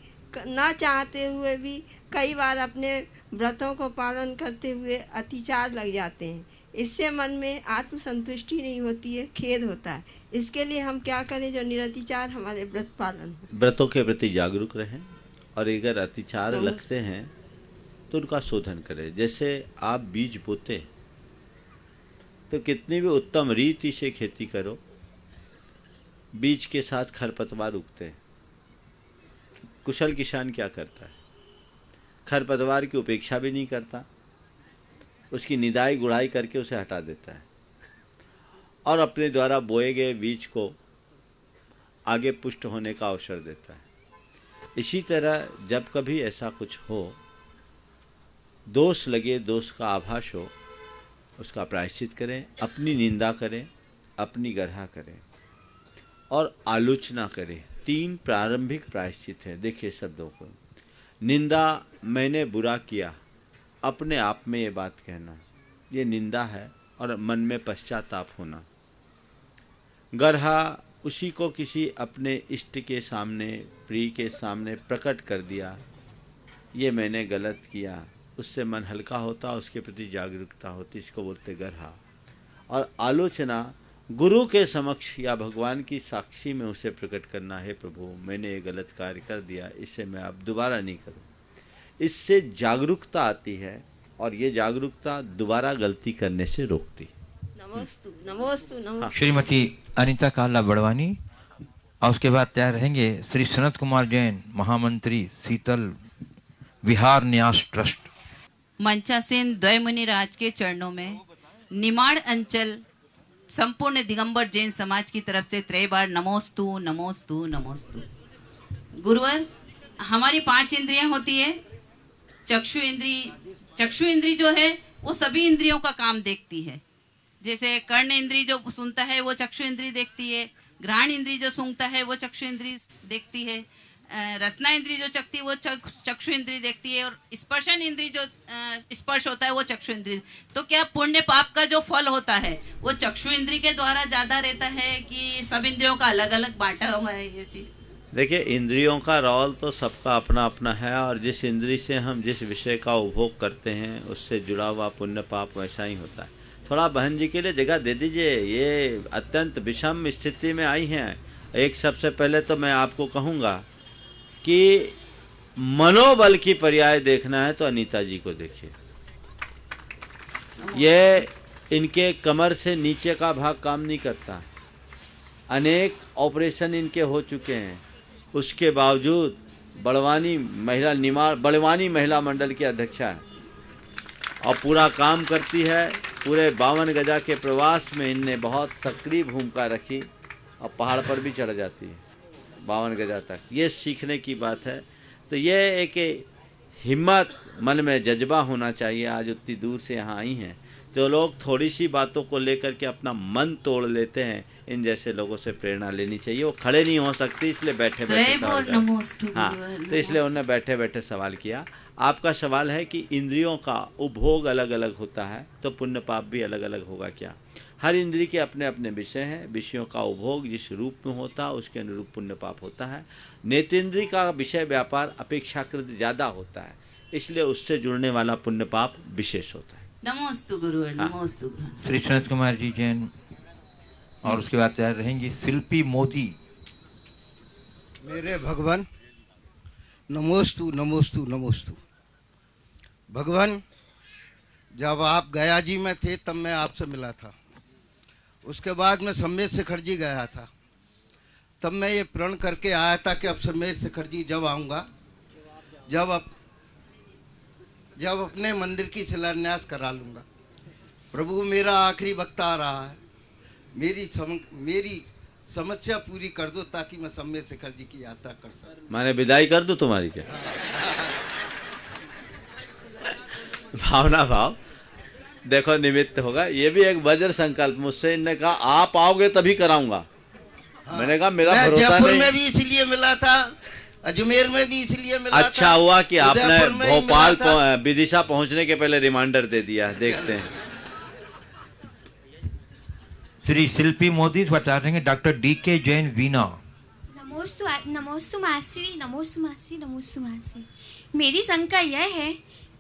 ना चाहते हुए भी कई बार अपने व्रतों को पालन करते हुए अतिचार लग जाते हैं। इससे मन में आत्मसंतुष्टि नहीं होती है, खेद होता है। इसके लिए हम क्या करें जो निरतिचार हमारे व्रत पालन हो? व्रतों के प्रति जागरूक रहें और अगर अतिचार लगते हैं तो उनका शोधन करें। जैसे आप बीज बोते तो कितनी भी उत्तम रीति से खेती करो, बीज के साथ खरपतवार उगते हैं। कुशल किसान क्या करता है? खरपतवार की उपेक्षा भी नहीं करता, उसकी निदाई गुड़ाई करके उसे हटा देता है और अपने द्वारा बोए गए बीज को आगे पुष्ट होने का अवसर देता है। इसी तरह जब कभी ऐसा कुछ हो, दोष लगे, दोष का आभास हो, उसका प्रायश्चित करें, अपनी निंदा करें, अपनी गढ़ा करें और आलोचना करें। 3 प्रारंभिक प्रायश्चित हैं। देखिए शब्दों को, निंदा, मैंने बुरा किया, अपने आप में ये बात कहना, ये निंदा है और मन में पश्चाताप होना। गढ़ा, उसी को किसी अपने इष्ट के सामने, प्रिय के सामने प्रकट कर दिया, ये मैंने गलत किया, उससे मन हल्का होता, उसके प्रति जागरूकता होती, इसको बोलते गढ़ा। और आलोचना, गुरु के समक्ष या भगवान की साक्षी में उसे प्रकट करना है, प्रभु मैंने ये गलत कार्य कर दिया, इसे मैं अब दोबारा नहीं करूं। इससे जागरूकता आती है और ये जागरूकता दोबारा गलती करने से रोकती। नमोस्तु नमोस्तु नमोस्तु। श्रीमती अनीता काला बड़वानी और उसके बाद तैयार रहेंगे श्री सनत कुमार जैन, महामंत्री शीतल विहार न्यास ट्रस्ट। मंचासीन द्वयमुनि राज के चरणों में निमाड़ अंचल संपूर्ण दिगंबर जैन समाज की तरफ से 3 बार नमोस्तु नमोस्तु नमोस्तु। गुरुवर, हमारी 5 इंद्रियां होती है। चक्षु इंद्री जो है वो सभी इंद्रियों का काम देखती है। जैसे कर्ण इंद्री जो सुनता है वो चक्षु इंद्री देखती है, घ्राण इंद्री जो सूंघता है वो चक्षु इंद्री देखती है, रसना इंद्री जो चखती है वो चक्षु इंद्री देखती है, और स्पर्शन इंद्री जो स्पर्श होता है वो चक्षु इंद्री। तो क्या पुण्य पाप का जो फल होता है वो चक्षु इंद्री के द्वारा ज्यादा रहता है कि सब इंद्रियों का अलग अलग बांटा हुआ है ये चीज? देखिए, इंद्रियों का रोल तो सबका अपना अपना है और जिस इंद्री से हम जिस विषय का उपभोग करते हैं उससे जुड़ा हुआ पुण्य पाप वैसा ही होता है। थोड़ा बहन जी के लिए जगह दे दीजिए, ये अत्यंत विषम स्थिति में आई हैं। एक सबसे पहले तो मैं आपको कहूँगा कि मनोबल की पर्याय देखना है तो अनीता जी को देखिए। ये इनके कमर से नीचे का भाग काम नहीं करता, अनेक ऑपरेशन इनके हो चुके हैं, उसके बावजूद बड़वानी महिला मंडल की अध्यक्षा है और पूरा काम करती है। पूरे 52 गजा के प्रवास में इनने बहुत सक्रिय भूमिका रखी और पहाड़ पर भी चढ़ जाती है 52 गजा तक। ये सीखने की बात है। तो ये एक हिम्मत, मन में जज्बा होना चाहिए। आज उतनी दूर से यहाँ आई हैं तो लोग थोड़ी सी बातों को लेकर के अपना मन तोड़ लेते हैं। इन जैसे लोगों से प्रेरणा लेनी चाहिए। वो खड़े नहीं हो सकती, इसलिए बैठे बैठे हाँ, तो इसलिए उन्होंने बैठे बैठे सवाल किया। आपका सवाल है कि इंद्रियों का उपभोग अलग अलग होता है तो पुण्य पाप भी अलग अलग होगा क्या? हर इंद्री के अपने अपने विषय हैं। विषयों का उपभोग जिस रूप में होता है उसके अनुरूप पुण्य पाप होता है। नेतेंद्री का विषय व्यापार अपेक्षाकृत ज़्यादा होता है, इसलिए उससे जुड़ने वाला पुण्य पाप विशेष होता है। नमोस्तु गुरुवर, नमोस्तु। श्री सनत कुमार जी जैन और उसके बाद तैयार रहेंगी शिल्पी मोती। मेरे भगवान, नमोस्तु नमोस्तु नमोस्तु। भगवान, जब आप गया जी में थे तब मैं आपसे मिला था। उसके बाद मैं सम्मेद शेखर जी गया था, तब मैं ये प्रण करके आया था कि अब सम्मेद शेखर जी जब आऊँगा, जब अपने मंदिर की शिलान्यास करा लूँगा। प्रभु, मेरा आखिरी वक्त आ रहा है, मेरी समस्या पूरी कर दो ताकि मैं सम्मेद शेखर जी की यात्रा कर सकूं। माने विदाई कर दूं तुम्हारी क्या? भावना भाव देखो निमित्त होगा। ये भी एक वज्र संकल्प मुझसे इनने कहा आप आओगे तभी कराऊंगा। हाँ। मैंने कहा मेरा भरोसा नहीं। जयपुर में भी इसलिए मिला था, अजमेर में भी इसलिए मिला था। अच्छा हुआ कि आपने भोपाल विदिशा पहुंचने के पहले रिमाइंडर दे दिया। देखते हैं श्री शिल्पी मोदी बता रहे हैं डॉक्टर DK जैन वीना। नमोस्तु नमोस्तु मासी, नमोस्तु मासी, नमोस्तु मासी। मेरी शंका यह है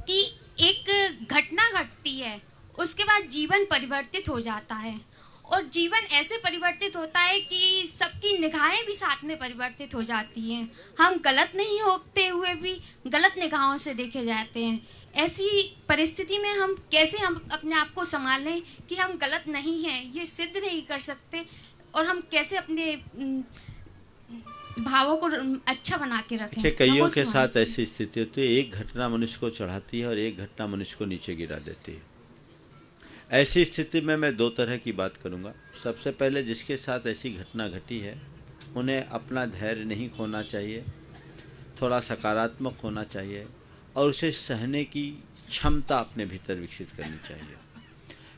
कि एक घटना घटती है, उसके बाद जीवन परिवर्तित हो जाता है और जीवन ऐसे परिवर्तित होता है कि सबकी निगाहें भी साथ में परिवर्तित हो जाती हैं। हम गलत नहीं होते हुए भी गलत निगाहों से देखे जाते हैं। ऐसी परिस्थिति में हम कैसे अपने आप को संभालें कि हम गलत नहीं हैं, ये सिद्ध नहीं कर सकते, और हम कैसे अपने भावों को अच्छा बना के रखें? कईयों के साथ ऐसी स्थिति होती है, एक घटना मनुष्य को चढ़ाती है और एक घटना मनुष्य को नीचे गिरा देती है। ऐसी स्थिति में मैं 2 तरह की बात करूंगा। सबसे पहले जिसके साथ ऐसी घटना घटी है उन्हें अपना धैर्य नहीं खोना चाहिए, थोड़ा सकारात्मक होना चाहिए और उसे सहने की क्षमता अपने भीतर विकसित करनी चाहिए।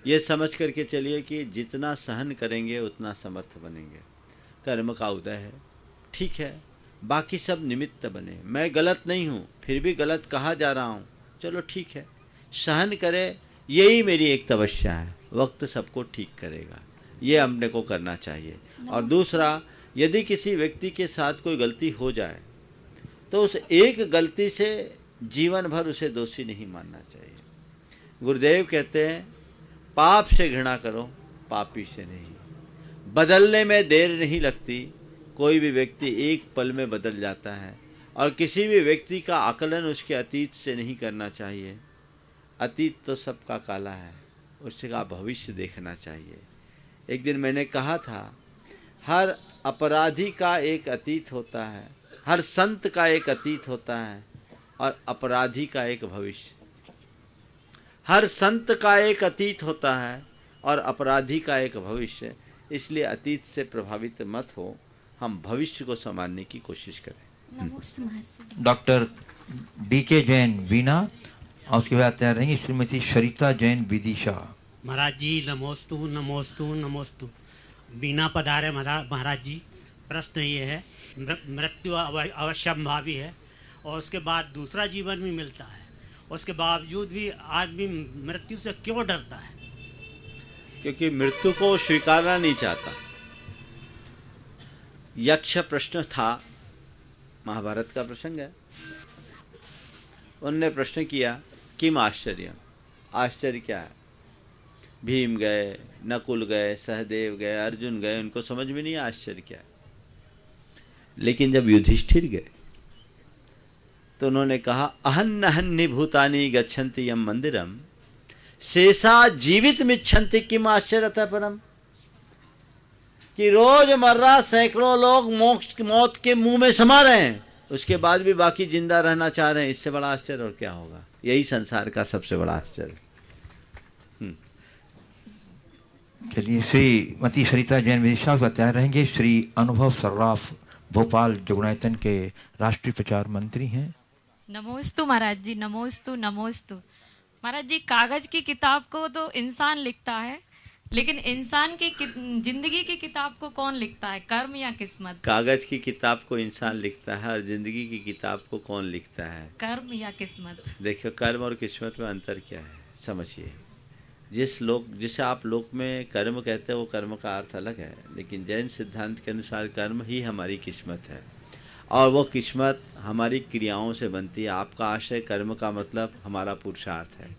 ये समझ करके चलिए कि जितना सहन करेंगे उतना समर्थ बनेंगे। कर्म का उदय है, ठीक है, बाकी सब निमित्त बने। मैं गलत नहीं हूँ, फिर भी गलत कहा जा रहा हूँ, चलो ठीक है, सहन करे, यही मेरी एक तपस्या है, वक्त सबको ठीक करेगा, ये हमने को करना चाहिए। और दूसरा, यदि किसी व्यक्ति के साथ कोई गलती हो जाए तो उस एक गलती से जीवन भर उसे दोषी नहीं मानना चाहिए। गुरुदेव कहते हैं पाप से घृणा करो, पापी से नहीं। बदलने में देर नहीं लगती, कोई भी व्यक्ति एक पल में बदल जाता है। और किसी भी व्यक्ति का आकलन उसके अतीत से नहीं करना चाहिए। अतीत तो सबका काला है, उसका भविष्य देखना चाहिए। एक दिन मैंने कहा था, हर अपराधी का एक अतीत होता है, हर संत का एक अतीत होता है और अपराधी का एक भविष्य। हर संत का एक अतीत होता है और अपराधी का एक भविष्य। इसलिए अतीत से प्रभावित मत हो, हम भविष्य को संभालने की कोशिश करें। डॉक्टर DK जैन वीणा और उसके बाद तैयार रहेंगी श्रीमती सरिता जैन विदिशा। महाराज जी नमोस्तु नमोस्तु नमोस्तु। बिना पधारे महाराज जी, प्रश्न ये है, मृत्यु अवश्यंभावी है और उसके बाद दूसरा जीवन भी मिलता है, उसके बावजूद भी आदमी मृत्यु से क्यों डरता है? क्योंकि मृत्यु को स्वीकारना नहीं चाहता। यक्ष प्रश्न था, महाभारत का प्रसंग है। उनने प्रश्न किया, किम आश्चर्य, आश्चर्य क्या है? भीम गए, नकुल गए, सहदेव गए, अर्जुन गए, उनको समझ में नहीं आश्चर्य क्या है। लेकिन जब युधिष्ठिर गए तो उन्होंने कहा, अहन्नहन्नि भूतानि गच्छन्ति यम मंदिरम शेषा जीवित मिच्छन्ति किम आश्चर्यतः परम। कि रोजमर्रा सैकड़ों लोग मोक्ष मौत के मुंह में समा रहे हैं, उसके बाद भी बाकी जिंदा रहना चाह रहे हैं, इससे बड़ा आश्चर्य और क्या होगा? यही संसार का सबसे बड़ा आश्चर्य। चलिए, श्रीमती सरिता जैन विदिशा तैयार रहेंगे। श्री अनुभव सर्राफ भोपाल जुगनायतन के राष्ट्रीय प्रचार मंत्री हैं। नमोस्तु महाराज जी, नमोस्तु नमोस्तु। महाराज जी, कागज की किताब को तो इंसान लिखता है, लेकिन इंसान की जिंदगी की किताब को कौन लिखता है, कर्म या किस्मत? कागज की किताब को इंसान लिखता है और जिंदगी की किताब को कौन लिखता है, कर्म या किस्मत? देखियो, कर्म और किस्मत में अंतर क्या है, समझिए। जिसे आप लोक में कर्म कहते हैं वो कर्म का अर्थ अलग है, लेकिन जैन सिद्धांत के अनुसार कर्म ही हमारी किस्मत है और वो किस्मत हमारी क्रियाओं से बनती है। आपका आशय कर्म का मतलब हमारा पुरुषार्थ है,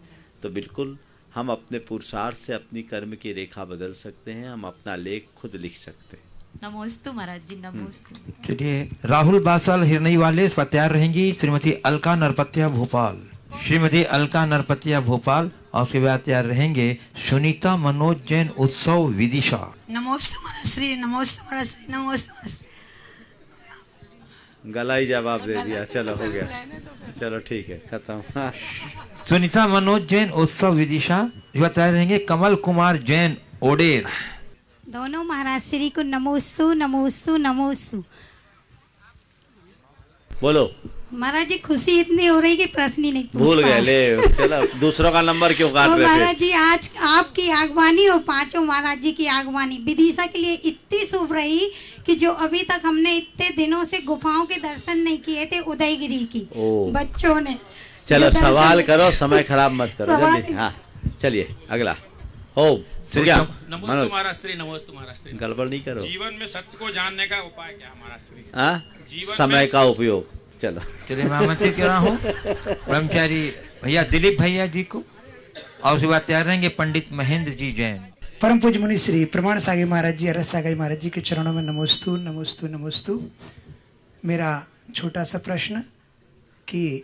तो बिल्कुल हम अपने पुरुषार्थ से अपनी कर्म की रेखा बदल सकते हैं, हम अपना लेख खुद लिख सकते हैं। नमोस्तु महाराज जी, नमोस्तु। चलिए, राहुल बासल हिरनई वाले इस पर तैयार रहेंगी श्रीमती अलका नरपतिया भोपाल। श्रीमती अलका नरपतिया भोपाल और उसके बाद तैयार रहेंगे सुनीता मनोज जैन उत्सव विदिशा। नमोस्तु मनश्री, नमोस्तु मनश्री, नमोस्तु मनश्री। गला ही जवाब दे दिया, चलो हो गया, चलो ठीक है, खत्म। सुनीता मनोज जैन उत्सव विदिशा। तैयार रहेंगे कमल कुमार जैन ओडेर। दोनों महाराज श्री को नमोस्तु नमोस्तु नमोस्तु। बोलो महाराज जी, खुशी इतनी हो रही कि प्रश्न ही नहीं भूल गए। ले चलो, दूसरों का नंबर क्यों काट रहे थे? महाराज जी, आज आपकी आगवानी और पांचों महाराज जी की आगवानी विदिशा के लिए इतनी शुभ रही कि जो अभी तक हमने इतने दिनों से गुफाओं के दर्शन नहीं किए थे उदयगिरी की बच्चों ने। चलो सवाल करो, समय खराब मत करो, जल्दी। हाँ चलिए, अगला हो नमोस्तु महाराज श्री, नमोस्तु महाराज श्री। गड़बड़ नहीं करो। जीवन में सत्य को जानने का उपाय क्या महाराज श्री? हाँ, समय का उपयोग। चलो चलिए, मैं आमंत्रित कर रहा हूँ ब्रह्मचारी भैया दिलीप भैया जी को और उसके बाद तैयार रहेंगे पंडित महेंद्र जी जैन। परम पूज्य मुनि श्री प्रमाण सागी महाराज जी, अरस सागी महाराज जी के चरणों में नमोस्तु नमोस्तु नमोस्तु। मेरा छोटा सा प्रश्न कि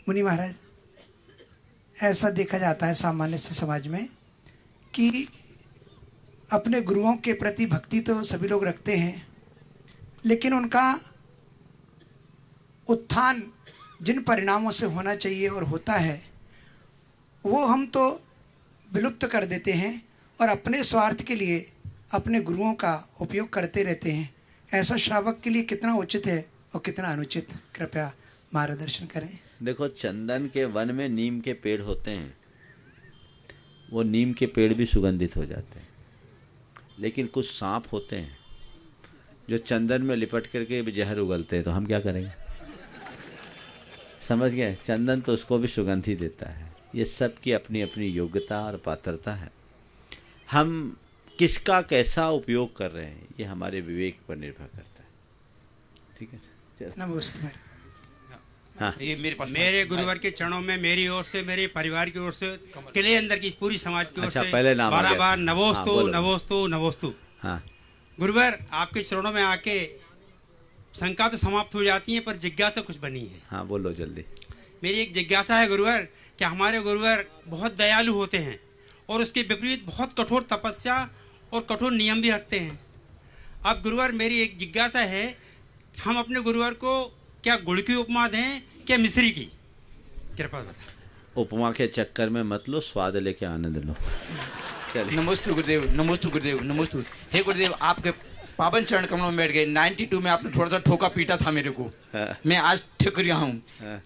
मुनि महाराज, ऐसा देखा जाता है सामान्य से समाज में कि अपने गुरुओं के प्रति भक्ति तो सभी लोग रखते हैं, लेकिन उनका उत्थान जिन परिणामों से होना चाहिए और होता है वो हम तो विलुप्त कर देते हैं और अपने स्वार्थ के लिए अपने गुरुओं का उपयोग करते रहते हैं। ऐसा श्रावक के लिए कितना उचित है और कितना अनुचित, कृपया मार्गदर्शन करें। देखो, चंदन के वन में नीम के पेड़ होते हैं, वो नीम के पेड़ भी सुगंधित हो जाते हैं, लेकिन कुछ सांप होते हैं जो चंदन में लिपट करके भी जहर उगलते हैं, तो हम क्या करेंगे? समझ गए? चंदन तो उसको भी सुगंध ही देता है। ये सब की अपनी अपनी योग्यता और पात्रता है। हम किसका कैसा उपयोग कर रहे हैं ये हमारे विवेक पर निर्भर करता है। ठीक है, नमस्ते। हाँ, ये मेरे गुरुवर के चरणों में मेरी ओर से, मेरे परिवार की ओर से, किले अंदर की पूरी समाज की ओर से पहले नाम बार नमोस्तु नमोस्तु नमोस्तु। हाँ गुरुवर, आपके चरणों में आके शंका तो समाप्त हो जाती है, पर जिज्ञासा कुछ बनी है। हाँ बोलो जल्दी। मेरी एक जिज्ञासा है गुरुवर, कि हमारे गुरुवर बहुत दयालु होते हैं और उसके विपरीत बहुत कठोर तपस्या और कठोर नियम भी रखते हैं। अब गुरुवर, मेरी एक जिज्ञासा है, हम अपने गुरुवर को क्या गुड़ की उपमा दें क्या मिश्री की? कृपा करें। उपमा के चक्कर में मत लो, स्वाद लेके आनंद लो। नमोस्तु गुरुदेव, नमोस्तु गुरुदेव, नमोस्तु। हे गुरुदेव, आपके पावन चरण कमलों में बैठ गए। 92 में आपने थोड़ा सा ठोका पीटा था मेरे को, मैं आज ठीक रहा हूँ।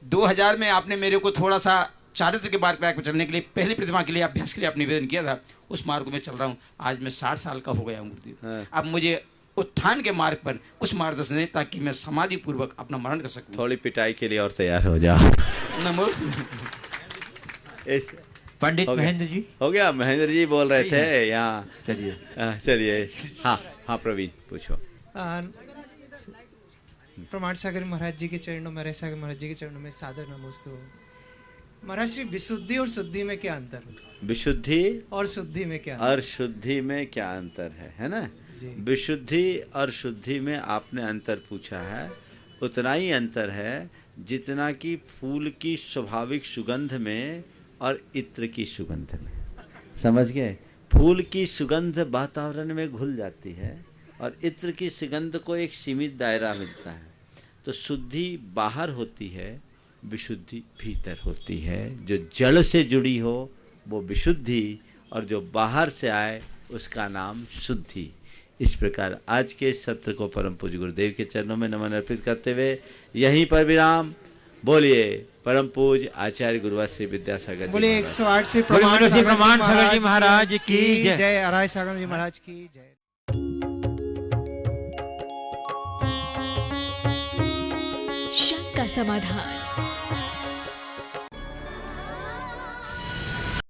2000 में आपने मेरे को थोड़ा सा चारित्र के मार्ग पर चलने के लिए, पहली प्रतिमा के लिए, अभ्यास के लिए आपने निवेदन किया था, उस मार्ग में चल रहा हूँ। आज मैं 60 साल का हो गया हूँ गुरुदेव। अब मुझे उत्थान के मार्ग पर कुछ मार्गदर्शन दें ताकि मैं समाधि पूर्वक अपना मरण कर सकूं। थोड़ी पिटाई के लिए और तैयार हो जाओ। पंडित महेंद्र जी हो गया। महेंद्र जी बोल रहे थे यहाँ। चलिए चलिए। हाँ हाँ प्रवीण पूछो। प्रमाण सागर महाराज जी के चरणों में, सागर महाराज जी के चरणों में सादर नमोस्तु। महाराज जी, विशुद्धि और शुद्धि में क्या अंतर है? विशुद्धि और शुद्धि में क्या? और शुद्धि में क्या अंतर है ना? विशुद्धि और शुद्धि में आपने अंतर पूछा है, उतना ही अंतर है जितना कि फूल की स्वाभाविक सुगंध में और इत्र की सुगंध में। समझ गए? फूल की सुगंध वातावरण में घुल जाती है और इत्र की सुगंध को एक सीमित दायरा मिलता है। तो शुद्धि बाहर होती है, विशुद्धि भीतर होती है। जो जड़ से जुड़ी हो वो विशुद्धि, और जो बाहर से आए उसका नाम शुद्धि। इस प्रकार आज के सत्र को परम पूज्य गुरुदेव के चरणों में नमन अर्पित करते हुए यहीं पर विराम। बोलिए परम पूज्य आचार्य गुरुवर श्री विद्यासागर जी। बोलिए 108 से प्रमाण सागर जी महाराज की जय। अराय सागर जी महाराज की जय। शंका समाधान।